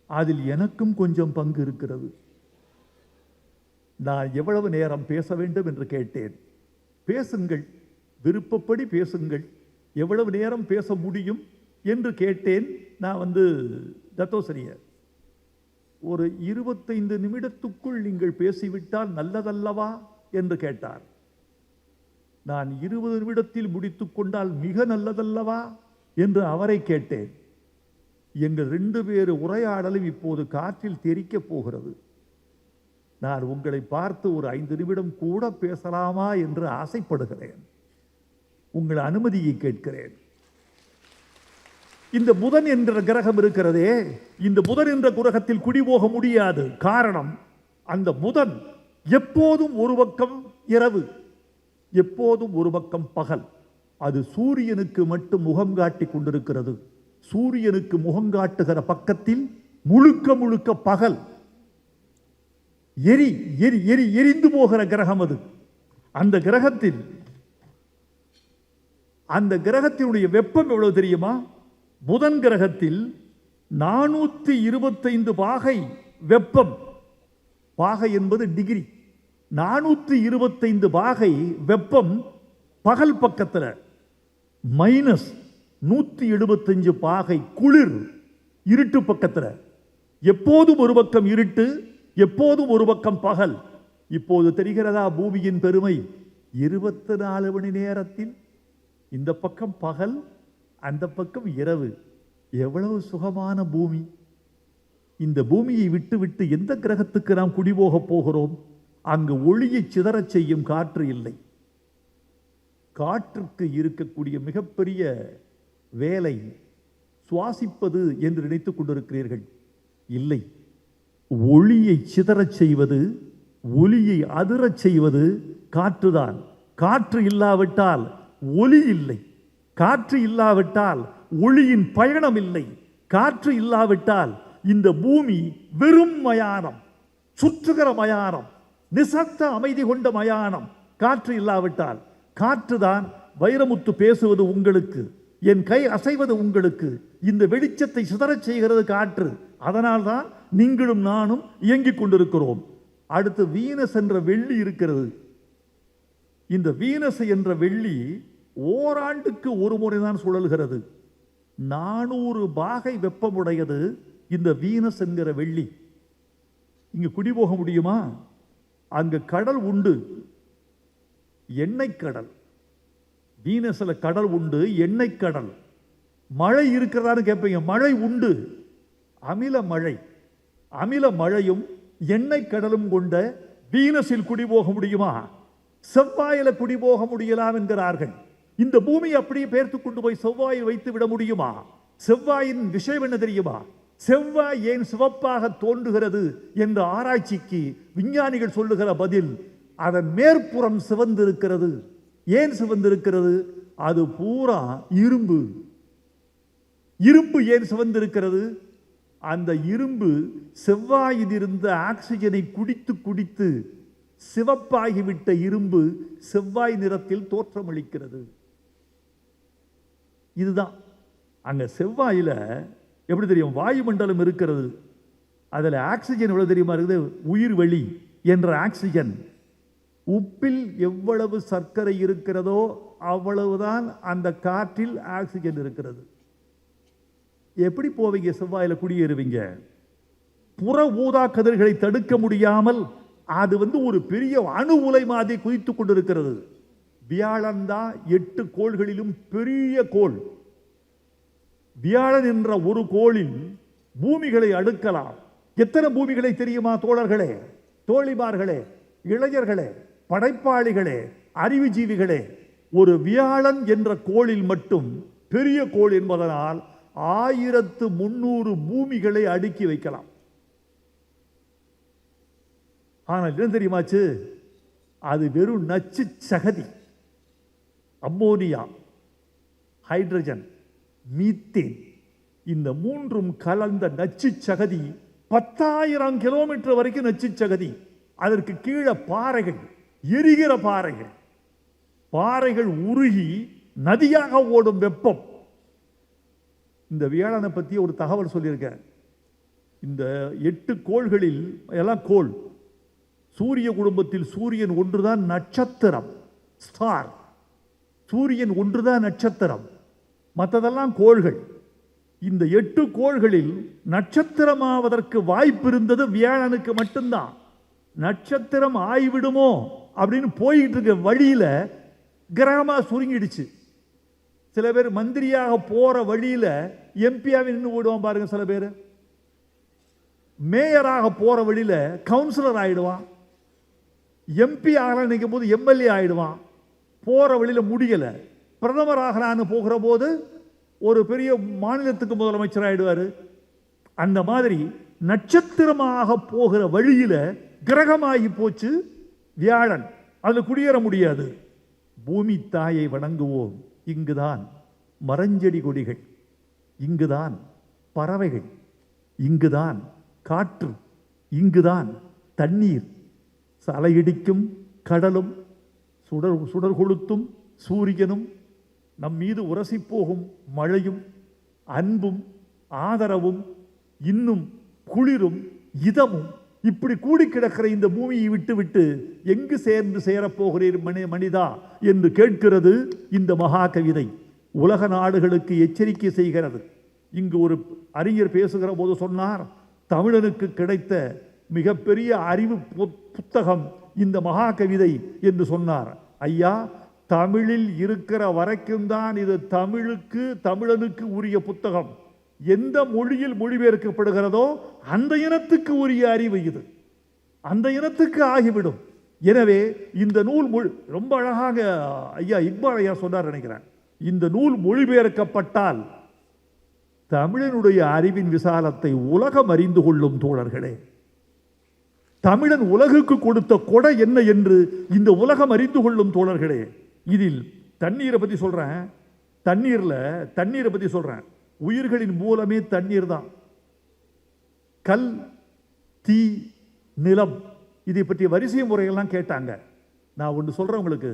அதில் எனக்கும் கொஞ்சம் பங்கு இருக்கிறது. நான் எவ்வளவு நேரம் பேச வேண்டும் என்று கேட்டேன். பேசுங்கள், விருப்பப்படி பேசுங்கள். எவ்வளவு நேரம் பேச முடியும் என்று கேட்டேன். நான் தத்தோசரிய ஒரு 25 நிமிடத்துக்குள் நீங்கள் பேசிவிட்டால் நல்லதல்லவா என்று கேட்டார். நான் 20 நிமிடத்தில் முடித்துக் கொண்டால் மிக நல்லதல்லவா என்று அவரை கேட்டேன். எங்கள் 2 பேர் உரையாடலும் இப்போது காற்றில் தெரிக்கப் போகிறது. நான் உங்களை பார்த்து ஒரு 5 நிமிடம் கூட பேசலாமா என்று ஆசைப்படுகிறேன். உங்கள் அனுமதியை கேட்கிறேன். இந்த புதன் என்ற கிரகம் இருக்கிறதே, இந்த புதன் என்ற கிரகத்தில் குடிபோக முடியாது. காரணம், அந்த புதன் எப்போதும் ஒரு பக்கம் இரவு, எப்போதும் ஒரு பக்கம் பகல். அது சூரியனுக்கு மட்டும் முகம் காட்டி கொண்டிருக்கிறது. சூரியனுக்கு முகம் காட்டுகிற பக்கத்தில் முழுக்க முழுக்க பகல். எரிந்து போகிற கிரகம் அது. அந்த கிரகத்தினுடைய வெப்பம் எவ்வளவு தெரியுமா? புதன் கிரகத்தில் 425 பாகை வெப்பம். பாகை என்பது டிகிரி. 425 பாகை வெப்பம் பகல் பக்கத்தில், -175 பாகை குளிர் இருட்டு பக்கத்தில். எப்போதும் ஒரு பக்கம் இருட்டு, எப்போதும் ஒரு பக்கம் பகல். இப்போது தெரிகிறதா பூமியின் பெருமை? 24 மணி நேரத்தில் இந்த பக்கம் பகல், அந்த பக்கம் இரவு. எவ்வளவு சுகமான பூமி! இந்த பூமியை விட்டு விட்டு எந்த கிரகத்துக்கு நாம் குடிபோக போகிறோம்? அங்கு ஒளியை சிதறச் செய்யும் காற்று இல்லை. காற்றுக்கு இருக்கக்கூடிய மிகப்பெரிய வேலை சுவாசிப்பது என்று நினைத்துக் கொண்டிருக்கிறீர்கள். இல்லை, ஒளியை சிதறச் செய்வது, ஒளியை அதிரச் செய்வது காற்றுதான். காற்று இல்லாவிட்டால் ஒளி இல்லை. காற்று இல்லாவிட்டால் ஒளியின் பயணம் இல்லை. காற்று இல்லாவிட்டால் இந்த பூமி வெறும் மயானம், சுற்றுகிற மயானம், நிசப்த அமைதி கொண்ட மயானம். காற்று இல்லாவிட்டால், காற்றுதான் வைரமுத்து பேசுவது உங்களுக்கு, என் கை அசைவது உங்களுக்கு, இந்த வெளிச்சத்தை சிதறச் செய்கிறது காற்று. அதனால்தான் நீங்களும் நானும் இயங்கிக் கொண்டிருக்கிறோம். அடுத்து வீனஸ் என்ற வெள்ளி இருக்கிறது. இந்த வீனஸ் என்ற வெள்ளி ஓராண்டுக்கு ஒரு முறைதான் சுழல்கிறது. 400 பாகை வெப்பமுடையது இந்த வீனஸ் என்கிற வெள்ளி. இங்கு குடிபோக முடியுமா? அங்கு கடல் உண்டு, எண்ணெய் கடல். வீனஸ்ல கடல் உண்டு, எண்ணெய் கடல். மழை இருக்கிறதான்னு கேட்பீங்க. மழை உண்டு, அமில மழை. அமில மழையும் எண்ணெய் கடலும் கொண்ட வீனஸில் குடிபோக முடியுமா? செவ்வாயில குடிபோக முடியலாம் என்கிறார்கள். இந்த பூமியை அப்படியே பெயர்த்து கொண்டு போய் செவ்வாயில் வைத்து விட முடியுமா? செவ்வாயின் விஷயம் என்ன தெரியுமா? செவ்வாய் ஏன் சிவப்பாக தோன்றுகிறது என்ற ஆராய்ச்சிக்கு விஞ்ஞானிகள் சொல்லுகிற பதில், அதன் மேற்புறம் சிவந்திருக்கிறது. ஏன் சிவந்திருக்கிறது? அது பூரா இரும்பு. இரும்பு ஏன் சிவந்திருக்கிறது? அந்த இரும்பு செவ்வாயில் இருந்த ஆக்சிஜனை குடித்து குடித்து சிவப்பாகிவிட்ட இரும்பு செவ்வாய் நிறத்தில் தோற்றமளிக்கிறது. இதுதான் அங்க செவ்வாயில எப்படி தெரியும்? வாயுமண்டலம் இருக்கிறது. அதில் ஆக்சிஜன் எவ்வளவு தெரியுமா இருக்குது? உயிர்வெளி என்ற ஆக்சிஜன். உப்பில் எவ்வளவு சர்க்கரை இருக்கிறதோ அவ்வளவுதான் அந்த காற்றில் ஆக்சிஜன் இருக்கிறது. எப்படி போவீங்க செவ்வாயில குடியேறுவீங்க? புற ஊதா கதிர்களை தடுக்க முடியாமல் அது ஒரு பெரிய அணு உலை மாதிரி குதித்துக் கொண்டிருக்கிறது. வியாழன் தான் 8 கோள்களிலும் பெரிய கோள். வியாழன் என்ற ஒரு கோளில் பூமிகளை அடுக்கலாம். எத்தனை பூமிகளை தெரியுமா தோழர்களே, தோழிமார்களே, இளைஞர்களே, படைப்பாளிகளே, அறிவுஜீவிகளே? ஒரு வியாழன் என்ற கோளில் மட்டும், பெரிய கோள் என்பதனால் 1300 பூமிகளை அடுக்கி வைக்கலாம். ஆனால் என்ன தெரியுமாச்சு? அது வெறும் நச்சு சகதி. அம்மோனியா, ஹைட்ரஜன், மீத்தேன், இந்த மூன்றும் கலந்த நச்சு சகதி 10,000 கிலோமீட்டர் வரைக்கும் நச்சு சகதி. அதற்கு கீழே பாறைகள், எரிகிற பாறைகள், பாறைகள் உருகி நதியாக ஓடும் வெப்பம். இந்த வியாழனை பற்றி ஒரு தகவல் சொல்லியிருக்க. இந்த 8 கோள்களில் எல்லாம் கோள். சூரிய குடும்பத்தில் சூரியன் ஒன்றுதான் நட்சத்திரம், ஸ்டார். சூரியன் ஒன்றுதான் நட்சத்திரம், மற்றதெல்லாம் கோள்கள். இந்த 8 கோள்களில் நட்சத்திரமாவதற்கு வாய்ப்பு இருந்தது வியாழனுக்கு மட்டும்தான். நட்சத்திரம் ஆய்விடுமோ அப்படின்னு போயிட்டு இருக்க வழியில கிரகமா சுருங்கிடுச்சு. சில பேர் மந்திரியாக போற வழியில எம்பியாக நின்று ஓடுவான் பாருங்க. சில பேர் மேயராக போற வழியில கவுன்சிலர் ஆயிடுவான். எம்பி ஆகலாம் நினைக்கும் போது எம்எல்ஏ ஆயிடுவான். போற வழியில முடியல. பிரதமர் ஆகலான்னு போகிற போது ஒரு பெரிய மாநிலத்துக்கு முதலமைச்சர் ஆயிடுவாரு. அந்த மாதிரி நட்சத்திரமாக போகிற வழியில கிரகமாகி போச்சு வியாழன். அது குடியேற முடியாது. பூமி தாயை வணங்குவோம். இங்குதான் மரஞ்செடி கொடிகள், இங்குதான் பறவைகள், இங்குதான் காற்று, இங்குதான் தண்ணீர். அலையிடிக்கும் கடலும் சுடர் கொளுத்தும் சூரியனும் நம் மீது உரசி போகும் மழையும் அன்பும் ஆதரவும் இன்னும் குளிரும் இதமும் இப்படி கூடி கிடக்கிற இந்த பூமியை விட்டு விட்டு எங்கு சேர்ந்து சேரப்போகிறீர் மனிதா என்று கேட்கிறது இந்த மகா கவிதை. உலக நாடுகளுக்கு எச்சரிக்கை செய்கிறது. இங்கு ஒரு அறிஞர் பேசுகிற போது சொன்னார், தமிழனுக்கு கிடைத்த மிகப்பெரிய அறிவு புத்தகம் இந்த மகா கவிதை என்று சொன்னார். ஐயா, தமிழில் இருக்கிற வரைக்கும் தான் இது தமிழனுக்கு உரிய புத்தகம். எந்த மொழியில் மொழிபெயர்க்கப்படுகிறதோ அந்த இனத்துக்கு உரிய அறிவு இது. அந்த இனத்துக்கு ஆகிவிடும். எனவே இந்த நூல் ரொம்ப அழகாக ஐயா இக்பால் ஐயா சொன்னார் நினைக்கிறேன். இந்த நூல் மொழிபெயர்க்கப்பட்டால் தமிழனுடைய அறிவின் விசாலத்தை உலகம் அறிந்து கொள்ளும் தோழர்களே. தமிழன் உலகுக்கு கொடுத்த கொடை என்ன என்று இந்த உலகம் அறிந்து கொள்ளும் தோழர்களே. இதில் தண்ணீரை பத்தி சொல்றேன். தண்ணீரை பத்தி சொல்றேன். உயிர்களின் மூலமே தண்ணீர் தான். கல், தீ, நிலம், இதை பற்றிய வரிசை முறையெல்லாம் கேட்டாங்க. நான் ஒன்று சொல்றேன் உங்களுக்கு.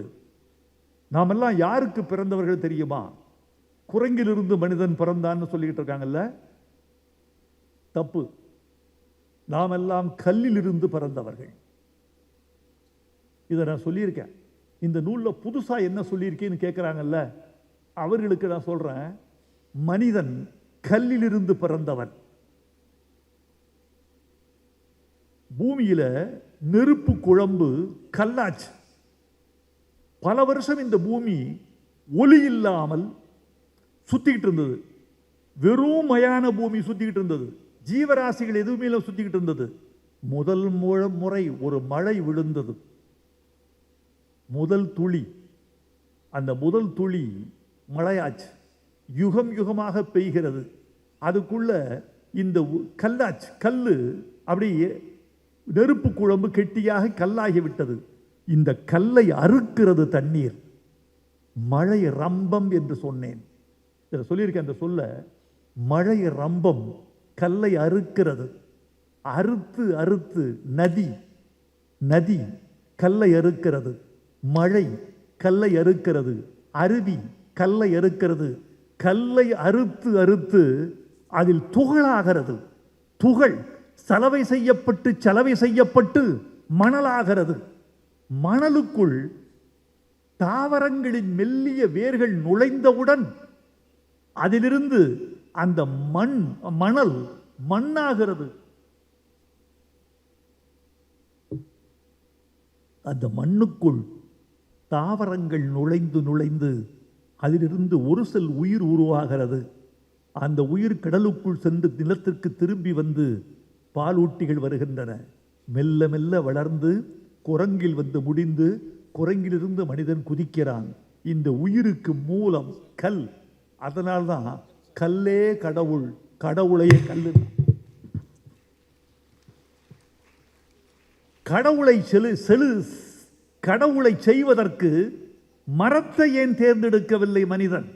நாமெல்லாம் யாருக்கு பிறந்தவர்கள் தெரியுமா? குரங்கிலிருந்து மனிதன் பிறந்தான்னு சொல்லிக்கிட்டு இருக்காங்கல்ல, தப்பு. நாமெல்லாம் கல்லிலிருந்து பிறந்தவர்கள். இதை நான் சொல்லியிருக்கேன். இந்த நூலில் புதுசா என்ன சொல்லியிருக்கேன்னு கேட்குறாங்கல்ல, அவர்களுக்கு நான் சொல்றேன், மனிதன் கல்லிலிருந்து பிறந்தவன். பூமியில நெருப்பு குழம்பு கல்லாச்சு. பல வருஷம் இந்த பூமி ஒளி இல்லாமல் சுத்திக்கிட்டு இருந்தது. வெறும் மயான பூமி சுத்திக்கிட்டு இருந்தது. ஜீவராசிகள் எதுவுமே சுத்திக்கிட்டு இருந்தது. முதல் முறை ஒரு மழை விழுந்தது. முதல் துளி அந்த முதல் துளி மழையாச்சு, யுகம் யுகமாக பெய்கிறது. அதுக்குள்ள இந்த கல்லாச்சு, கல்லு அப்படியே நெருப்பு குழம்பு கெட்டியாக கல்லாகி விட்டது. இந்த கல்லை அறுக்கிறது தண்ணீர். மழை ரம்பம் என்று சொன்னேன், சொல்லியிருக்கேன். அந்த சொல்ல மழை ரம்பம் கல்லை அறுக்கிறது. அறுத்து அறுத்து நதி, நதி கல்லை அறுக்கிறது. மழை கல்லை அறுக்கிறது. அருவி கல்லை அறுக்கிறது. கல்லை அறுத்து அறுத்து அதில் துகளாகிறது. துகள் சலவை செய்யப்பட்டு சலவை செய்யப்பட்டு மணலாகிறது. மணலுக்குள் தாவரங்களின் மெல்லிய வேர்கள் நுழைந்தவுடன் அதிலிருந்து அந்த மணல் மண்ணாகிறது. அந்த மண்ணுக்குள் தாவரங்கள் நுழைந்து நுழைந்து அதிலிருந்து ஒரு செல் உயிர் உருவாகிறது. அந்த உயிர் கடலுக்குள் சென்று நிலத்திற்கு திரும்பி வந்து பாலூட்டிகள் வருகின்றன. மெல்ல மெல்ல வளர்ந்து குரங்கில் வந்து முடிந்து குரங்கிலிருந்து மனிதன் குதிக்கிறான். இந்த உயிருக்கு மூலம் கல். அதனால்தான் கல்லே கடவுள், கடவுளையே கல்லு. கடவுளை செய்வதற்கு மரத்தை ஏன் தேர்ந்தெடுக்கவில்லை மனிதன்?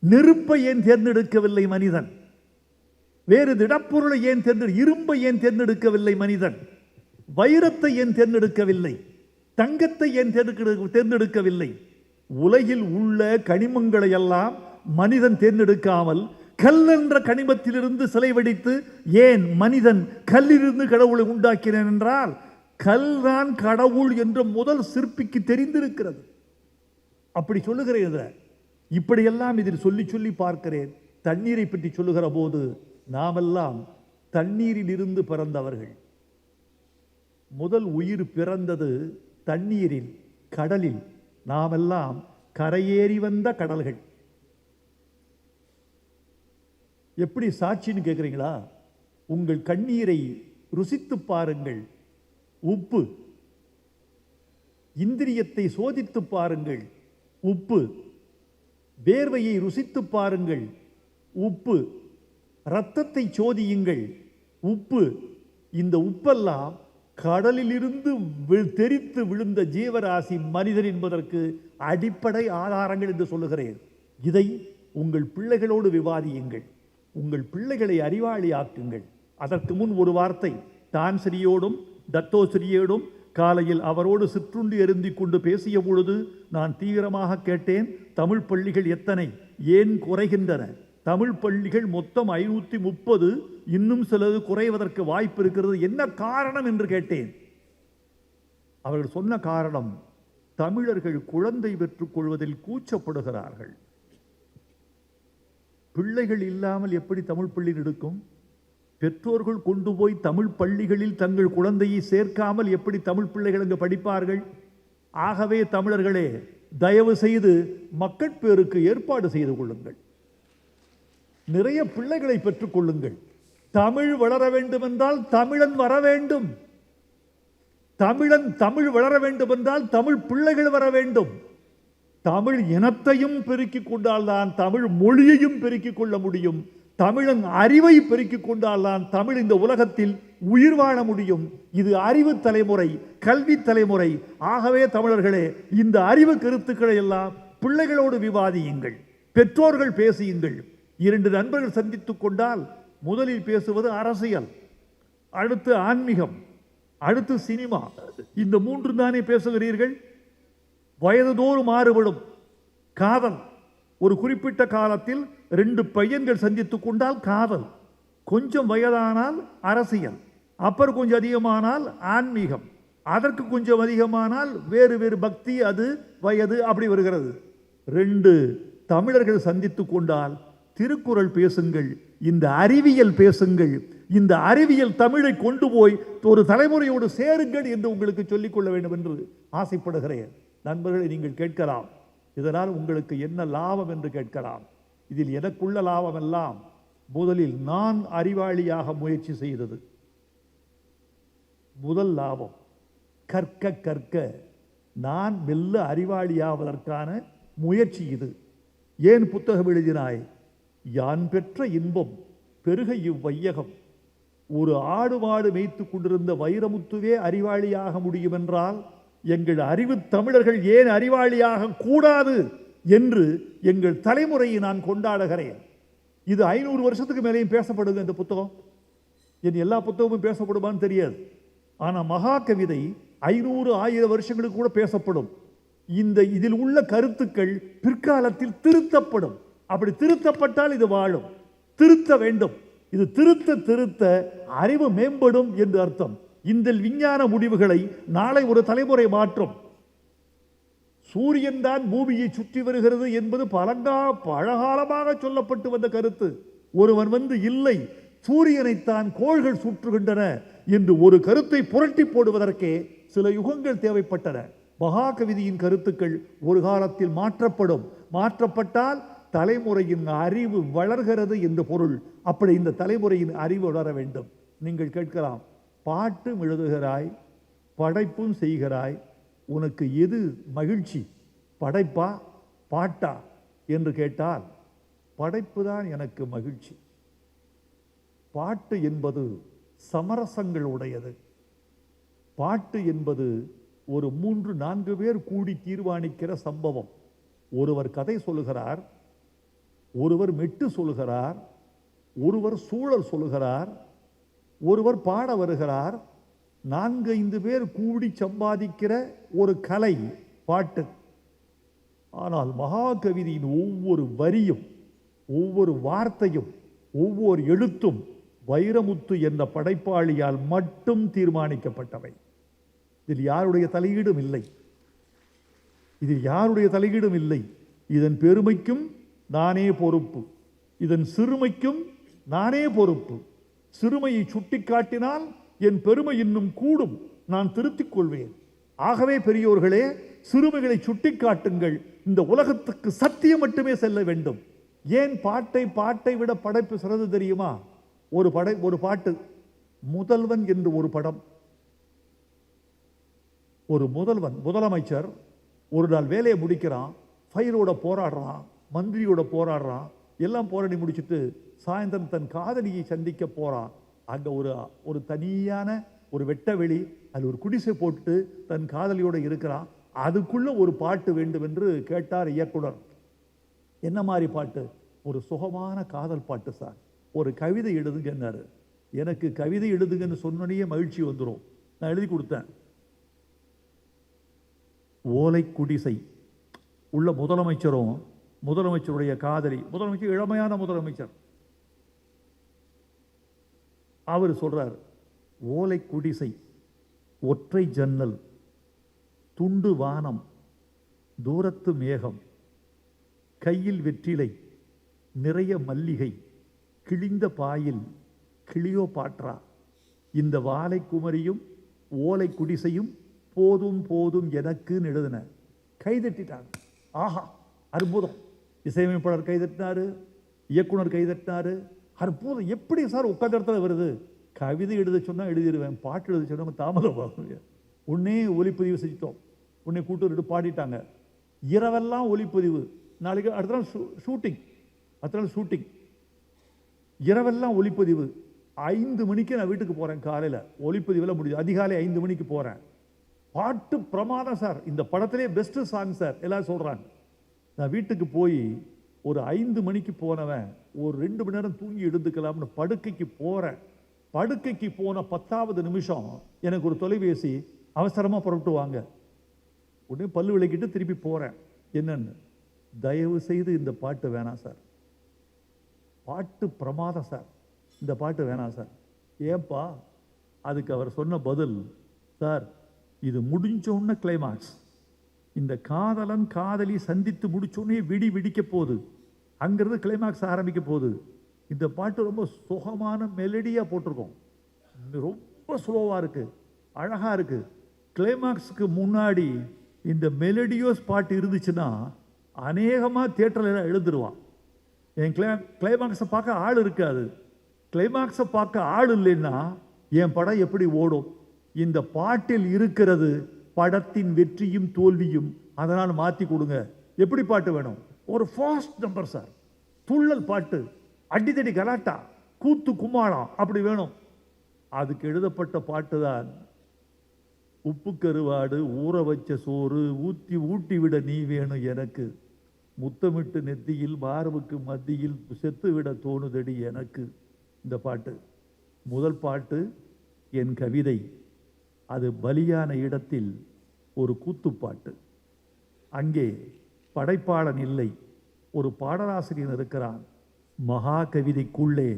நெருப்பை ஏன் தேர்ந்தெடுக்கவில்லை மனிதன்? வேறு திடப்பொருளை ஏன் இரும்பை ஏன் தேர்ந்தெடுக்கவில்லை மனிதன்? வைரத்தை ஏன் தேர்ந்தெடுக்கவில்லை? தங்கத்தை ஏன் தேர்ந்தெடுக்கவில்லை? உலகில் உள்ள கனிமங்களை எல்லாம் மனிதன் தேர்ந்தெடுக்காமல் கல் என்ற கனிமத்திலிருந்து சிலை வடித்து ஏன் மனிதன் கல்லிலிருந்து கடவுளை உண்டாக்கினான் என்றால், கல்தான் கடவுள் என்ற முதல் சிற்பிக்கு தெரிந்திருக்கிறது. அப்படி சொல்லுகிறேன். இப்படியெல்லாம் இதில் சொல்லி சொல்லி பார்க்கிறேன். தண்ணீரை பற்றி சொல்லுகிற போது நாமெல்லாம் தண்ணீரில் இருந்து பிறந்தவர்கள். முதல் உயிர் பிறந்தது தண்ணீரில், கடலில். நாமெல்லாம் கரையேறி வந்த கடல்கள். எப்படி சாட்சின்னு கேட்குறீங்களா? உங்கள் கண்ணீரை ருசித்து பாருங்கள், உப்பு. இந்திரியத்தை சோதித்து பாருங்கள், உப்பு. வேர்வையை ருசித்து பாருங்கள், உப்பு. இரத்தத்தை சோதியுங்கள், உப்பு. இந்த உப்பெல்லாம் கடலில் இருந்து தெரித்து விழுந்த ஜீவராசி மனிதன் என்பதற்கு அடிப்படை ஆதாரங்கள் என்று சொல்லுகிறேன். இதை உங்கள் பிள்ளைகளோடு விவாதியுங்கள், உங்கள் பிள்ளைகளை அறிவாளி ஆக்குங்கள். அதற்கு முன் ஒரு வார்த்தை. தான்சிரியோடும் தத்தோசிரியோடும் காலையில் அவரோடு சிற்றுண்டி அருந்தி கொண்டு பேசிய பொழுது நான் தீவிரமாக கேட்டேன், தமிழ் பள்ளிகள் எத்தனை, ஏன் குறைகின்றன? தமிழ் பள்ளிகள் மொத்தம் 530, இன்னும் சிலது குறைவதற்கு வாய்ப்பு இருக்கிறது, என்ன காரணம் என்று கேட்டேன். அவர்கள் சொன்ன காரணம், தமிழர்கள் குழந்தை பெற்றுக் கொள்வதில் கூச்சப்படுகிறார்கள். பிள்ளைகள் இல்லாமல் எப்படி தமிழ் பள்ளி எடுக்கும்? பெற்றோர்கள் கொண்டு போய் தமிழ் பள்ளிகளில் தங்கள் குழந்தையை சேர்க்காமல் எப்படி தமிழ் பிள்ளைகள் அங்கு படிப்பார்கள்? ஆகவே தமிழர்களே, தயவு செய்து மக்கட்பேருக்கு ஏற்பாடு செய்து கொள்ளுங்கள், நிறைய பிள்ளைகளை பெற்றுக் கொள்ளுங்கள். தமிழ் வளர வேண்டும் என்றால் தமிழன் வர வேண்டும். தமிழ் வளர வேண்டும் என்றால் தமிழ் பிள்ளைகள் வர வேண்டும். தமிழ் இனத்தையும் பெருக்கிக் கொண்டால்தான் தமிழ் மொழியையும் பெருக்கிக் கொள்ள முடியும். தமிழன் அறிவை பெருக்கிக் கொண்டால்தான் தமிழ் இந்த உலகத்தில் உயிர் வாழ முடியும். இது அறிவு தலைமுறை, கல்வி தலைமுறை. ஆகவே தமிழர்களே, இந்த அறிவு கருத்துக்களை எல்லாம் பிள்ளைகளோடு விவாதியுங்கள், பெற்றோர்கள் பேசியுங்கள். 2 நண்பர்கள் சந்தித்துக் கொண்டால் முதலில் பேசுவது அரசியல், அடுத்து ஆன்மீகம், அடுத்து சினிமா. இந்த 3 தானே பேசுகிறீர்கள். வயதுதோறும் மாறுபடும். காதல், ஒரு குறிப்பிட்ட காலத்தில் 2 பையன்கள் சந்தித்துக் கொண்டால் காதல், கொஞ்சம் வயதானால் அரசியல், அப்புறம் கொஞ்சம் அதிகமானால் ஆன்மீகம், அதற்கு கொஞ்சம் அதிகமானால் வேறு வேறு பக்தி, அது வயது அப்படி வருகிறது. 2 தமிழர்கள் சந்தித்துக் கொண்டால் திருக்குறள் பேசுங்கள், இந்த அறிவியல் பேசுங்கள், இந்த அறிவியல் தமிழை கொண்டு போய் ஒரு தலைமுறையோடு சேருங்கள் என்று உங்களுக்கு சொல்லிக்கொள்ள வேண்டும் என்று ஆசைப்படுகிறேன். நண்பர்களை, நீங்கள் கேட்கலாம், இதனால் உங்களுக்கு என்ன லாபம் என்று கேட்கலாம். இதில் எனக்குள்ள லாபம் எல்லாம் முதலில் நான் அறிவாளியாக முயற்சி செய்தது முதல் லாபம். கற்க கற்க நான் மெல்ல அறிவாளியாவதற்கான முயற்சி இது. ஏன் புத்தகம் எழுதினாய்? யான் பெற்ற இன்பம் பெருக இவ்வையகம். ஒரு ஆடு மாடு மேய்த்து கொண்டிருந்த வைரமுத்துவே அறிவாளியாக முடியும் என்றால் எங்கள் அறிவு தமிழர்கள் ஏன் அறிவாளியாக கூடாது என்று எங்கள் தலைமுறையை நான் கொண்டாடுகிறேன். இது 500 வருஷத்துக்கு மேலேயும் பேசப்படுது இந்த புத்தகம். என் எல்லா புத்தகமும் பேசப்படுமான்னு தெரியாது. ஆனால் மகா கவிதை 500 1000 வருஷங்களுக்கு கூட பேசப்படும். இதில் உள்ள கருத்துக்கள் பிற்காலத்தில் திருத்தப்படும். அப்படி திருத்தப்பட்டால் இது வாழும். திருத்த வேண்டும். இது திருத்த திருத்த அறிவு மேம்படும் என்று அர்த்தம். இந்த விஞ்ஞான முடிவுகளை நாளை ஒரு தலைமுறை மாற்றும். சூரியன் தான் பூமியை சுற்றி வருகிறது என்பது பழகாலமாக சொல்லப்பட்டு வந்த கருத்து. ஒருவன் இல்லை, சூரியனைத்தான் கோள்கள் சுற்றுகின்றன என்று ஒரு கருத்தை புரட்டி போடுவதற்கே சில யுகங்கள் தேவைப்பட்டன. மகாகவிதையின் கருத்துக்கள் ஒரு காலத்தில் மாற்றப்படும். மாற்றப்பட்டால் தலைமுறையின் அறிவு வளர்கிறது என்று பொருள். அப்படி இந்த தலைமுறையின் அறிவு வளர வேண்டும். நீங்கள் கேட்கலாம், பாட்டும் எழுதுகிறாய், படைப்பும் செய்கிறாய், உனக்கு எது மகிழ்ச்சி, படைப்பா பாட்டா என்று கேட்டால் படைப்பு தான் எனக்கு மகிழ்ச்சி. பாட்டு என்பது சமரசங்கள் உடையது. பாட்டு என்பது ஒரு 3-4 பேர் கூடி தீர்மானிக்கிற சம்பவம். ஒருவர் கதை சொல்லுகிறார், ஒருவர் மெட்டு சொல்லுகிறார், ஒருவர் சூழல் சொல்லுகிறார், ஒருவர் பாட வருகிறார். 4-5 பேர் கூடி சம்பாதிக்கிற ஒரு கலை பாட்டு. ஆனால் மகாகவிதையின் ஒவ்வொரு வரியும், ஒவ்வொரு வார்த்தையும், ஒவ்வொரு எழுத்தும் வைரமுத்து என்ற படைப்பாளியால் மட்டும் தீர்மானிக்கப்பட்டவை. இதில் யாருடைய தலையீடும் இல்லை. இதில் யாருடைய தலையீடும் இல்லை. இதன் பெருமைக்கும் நானே பொறுப்பு, இதன் சிறுமைக்கும் நானே பொறுப்பு. சிறுமையை சுட்டிக்காட்டினால் என் பெருமை இன்னும் கூடும், நான் திருத்திக் கொள்வேன். ஆகவே பெரியோர்களே, சிறுமைகளை சுட்டிக்காட்டுங்கள். இந்த உலகத்துக்கு சத்தியம் மட்டுமே செல்ல வேண்டும். ஏன் பாட்டை விட படைப்பு சிறந்து தெரியுமா? ஒரு பாட்டு, முதல்வன் என்று ஒரு படம். ஒரு முதலமைச்சர் ஒரு நாள் வேலையை முடிக்கிறான், ஃபைலோட போராடுறான், மந்திரியோட போராடுறான், எல்லாம் போராடி முடிச்சுட்டு சாயந்தரம் தன் காதலியை சந்திக்க போறான். அங்க ஒரு தனியான ஒரு வெட்ட வெளி, அது ஒரு குடிசை போட்டு தன் காதலியோட இருக்கிறான். அதுக்குள்ள ஒரு பாட்டு வேண்டும் என்று கேட்டார் இயக்குனர். என்ன மாதிரி பாட்டு? ஒரு சுகமான காதல் பாட்டு சார், ஒரு கவிதை எழுதுங்கன்னாரு. எனக்கு கவிதை எழுதுங்கன்னு சொன்னோடனே மகிழ்ச்சி வந்துடும். நான் எழுதி கொடுத்தேன். ஓலை குடிசை உள்ள முதலமைச்சரும் முதலமைச்சருடைய காதலி, முதலமைச்சர் இளமையான முதலமைச்சர், அவர் சொல்றார், ஓலை குடிசை, ஒற்றை ஜன்னல், துண்டு வானம், தூரத்து மேகம், கையில் வெற்றிலை, நிறைய மல்லிகை, கிழிந்த பாயில் கிளியோ பாற்றா, இந்த வாலை குமரியும் ஓலை குடிசையும் போதும் போதும் எனக்குன்னு எழுதின. கைதட்டிட்டாங்க. ஆஹா, அற்புதம். இசையமைப்பாளர் கைதட்டினாரு, இயக்குனர் கைதட்டினாரு. அற்புதம். எப்படி சார் உட்கார்ந்த இடத்துல வருது? கவிதை எழுத சொன்னால் எழுதிடுவேன், பாட்டு எழுத சொன்னால் தாமதம். உன்னே ஒலிப்பதிவு செஞ்சிட்டோம், உன்னை கூட்டு பாடிட்டாங்க. இரவெல்லாம் ஒலிப்பதிவு. நாளைக்கு அடுத்த நாள் ஷூட்டிங், இரவெல்லாம் ஒலிப்பதிவு. 5 மணிக்கு நான் வீட்டுக்கு போகிறேன். காலையில் ஒலிப்பதிவில் முடியுது. அதிகாலை 5 மணிக்கு போகிறேன். பாட்டு பிரமாதம் சார், இந்த படத்திலே பெஸ்ட் சாங் சார் எல்லாரும் சொல்கிறாங்க. நான் வீட்டுக்கு போய் ஒரு 5 மணிக்கு போனவன் ஒரு 2 மணி நேரம் தூங்கி எடுத்துக்கலாம்னு படுக்கைக்கு போகிறேன். படுக்கைக்கு போன 10வது நிமிஷம் எனக்கு ஒரு தொலைபேசி, அவசரமாக புறப்பட்டு வாங்க. உடனே பல்லு விளக்கிட்டு திருப்பி போகிறேன். என்னன்னு, தயவு செய்து இந்த பாட்டு வேணாம் சார், பாட்டு பிரமாதம் சார், இந்த பாட்டு வேணாம் சார். ஏன்பா? அதுக்கு அவர் சொன்ன பதில், சார் இது முடிஞ்சோன்னு கிளைமாக்ஸ், இந்த காதலன் காதலி சந்தித்து முடிச்சோடனே வெடிக்க போகுது, அங்கிருந்து கிளைமாக்ஸ் ஆரம்பிக்க போகுது. இந்த பாட்டு ரொம்ப சுகமான மெலடியாக போட்டிருக்கோம், ரொம்ப ஸ்லோவாக இருக்கு, அழகாக இருக்கு. கிளைமாக்ஸுக்கு முன்னாடி இந்த மெலடியோஸ் பாட்டு இருந்துச்சுன்னா அநேகமாக தியேட்டரில் எழுந்துருவான். என் கிளைமாக்ஸை பார்க்க ஆள் இருக்காது. கிளைமாக்ஸை பார்க்க ஆள் இல்லைன்னா என் படம் எப்படி ஓடும்? இந்த பாட்டில் இருக்கிறது படத்தின் வெற்றியும் தோல்வியும். அதனால் மாற்றி கொடுங்க. எப்படி பாட்டு வேணும்? ஒரு ஃபாஸ்ட் நம்பர் சார், துள்ளல் பாட்டு, அடித்தடி கலாட்டா, கூத்து கும்மாளம் அப்படி வேணும். அதுக்கு எழுதப்பட்ட பாட்டு தான் உப்பு கருவாடு, ஊற வச்ச சோறு, ஊட்டி விட நீ வேணும் எனக்கு, முத்தமிட்டு நெத்தியில் மார்புக்கு மத்தியில் செத்து விட தோணுதடி எனக்கு. இந்த பாட்டு முதல் பாட்டு என் கவிதை. அது பலியான இடத்தில் ஒரு கூத்துப்பாட்டு. அங்கே படைப்பாளன் இல்லை, ஒரு பாடலாசிரியர் இருக்கிறான். மகா கவிதைக்குள்ளே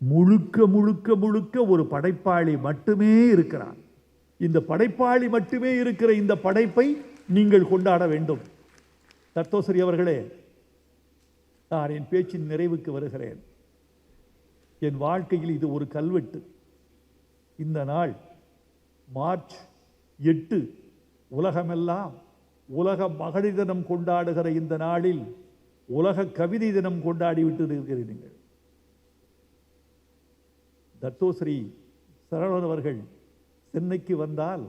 முழுக்க முழுக்க முழுக்க ஒரு படைப்பாளி மட்டுமே இருக்கிறான். இந்த படைப்பாளி மட்டுமே இருக்கிற இந்த படைப்பை நீங்கள் கொண்டாட வேண்டும். தத்தோசரி அவர்களே, நான் என் பேச்சின் நிறைவுக்கு வருகிறேன். என் வாழ்க்கையில் இது ஒரு கல்வெட்டு. இந்த நாள் மார்ச் 8, உலகமெல்லாம் உலக மகளிர் தினம் கொண்டாடுகிற இந்த நாளில் உலக கவிதை தினம் கொண்டாடி விட்டு இருக்கிறீர்கள். தத்தோஸ்ரீ சரவணன் அவர்கள் சென்னைக்கு வந்தால்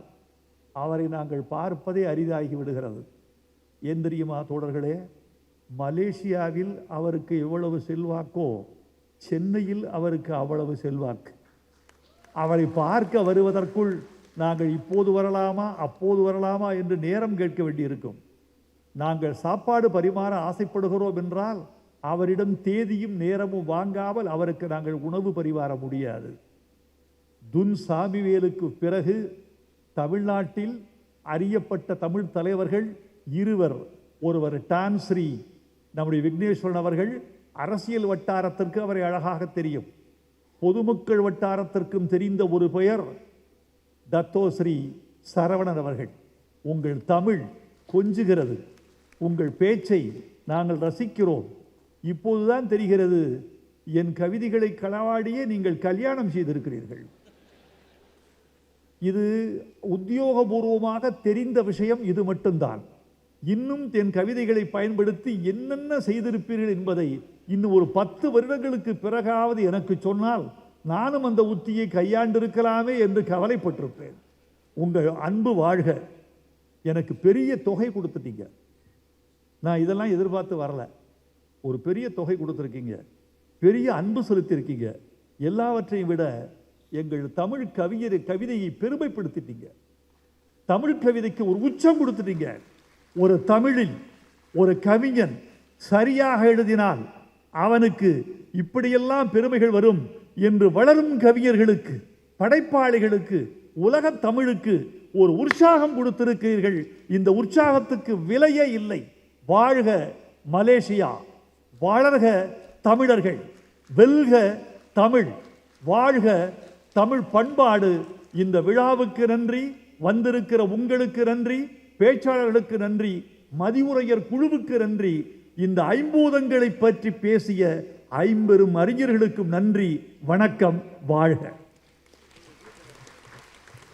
அவரை நாங்கள் பார்ப்பதே அரிதாகி விடுகிறது. ஏன் தெரியுமா தோழர்களே? மலேசியாவில் அவருக்கு எவ்வளவு செல்வாக்கோ சென்னையில் அவருக்கு அவ்வளவு செல்வாக்கு. அவரை பார்க்க வருவதற்குள் நாங்கள் இப்போது வரலாமா அப்போது வரலாமா என்று நேரம் கேட்க வேண்டியிருக்கும். நாங்கள் சாப்பாடு பரிமாற ஆசைப்படுகிறோம் என்றால் அவரிடம் தேதியும் நேரமும் வாங்காமல் அவருக்கு நாங்கள் உணவு பரிமாற முடியாது. துன் சாமிவேலுக்கு பிறகு தமிழ்நாட்டில் அறியப்பட்ட தமிழ் தலைவர்கள் இருவர். ஒருவர் டான்ஸ்ரீ நம்முடைய விக்னேஸ்வரன் அவர்கள். அரசியல் வட்டாரத்திற்கு அவரை அழகாக தெரியும். பொதுமக்கள் வட்டாரத்திற்கும் தெரிந்த ஒரு பெயர் தத்தோஸ்ரீ சரவணன் அவர்கள். உங்கள் தமிழ் கொஞ்சுகிறது, உங்கள் பேச்சை நாங்கள் ரசிக்கிறோம். இப்போதுதான் தெரிகிறது, என் கவிதைகளை களவாடியே நீங்கள் கல்யாணம் செய்திருக்கிறீர்கள். இது உத்தியோகபூர்வமாக தெரிந்த விஷயம், இது மட்டும்தான். இன்னும் என் கவிதைகளை பயன்படுத்தி என்னென்ன செய்திருப்பீர்கள் என்பதை இன்னும் ஒரு 10 வருடங்களுக்கு பிறகாவது எனக்கு சொன்னால் நானும் அந்த உத்தியை கையாண்டிருக்கலாமே என்று கவலைப்பட்டிருப்பேன். உங்கள் அன்பு வாழ்க. எனக்கு பெரிய தொகை கொடுத்துட்டீங்க. நான் இதெல்லாம் எதிர்பார்த்து வரல. ஒரு பெரிய தொகை கொடுத்துருக்கீங்க, பெரிய அன்பு செலுத்தியிருக்கீங்க. எல்லாவற்றையும் விட எங்கள் தமிழ் கவிதையை பெருமைப்படுத்திட்டீங்க. தமிழ் கவிதைக்கு ஒரு உச்சம் கொடுத்துட்டீங்க. ஒரு தமிழில் ஒரு கவிஞன் சரியாக எழுதினால் அவனுக்கு இப்படியெல்லாம் பெருமைகள் வரும் என்று வளரும் கவிஞர்களுக்கு, படைப்பாளிகளுக்கு, உலக தமிழுக்கு ஒரு உற்சாகம் கொடுத்திருக்கிறீர்கள். இந்த உற்சாகத்துக்கு விலையே இல்லை. வாழ்க மலேசியா, வளர்க தமிழர்கள், வெல்க தமிழ், வாழ்க தமிழ் பண்பாடு. இந்த விழாவுக்கு நன்றி, வந்திருக்கிற உங்களுக்கு நன்றி, பேச்சாளர்களுக்கு நன்றி, மதியுரையர் குழுவுக்கு நன்றி, இந்த ஐம்பூதங்களை பற்றி பேசிய 50 அறிஞர்களுக்கும் நன்றி. வணக்கம், வாழ்க.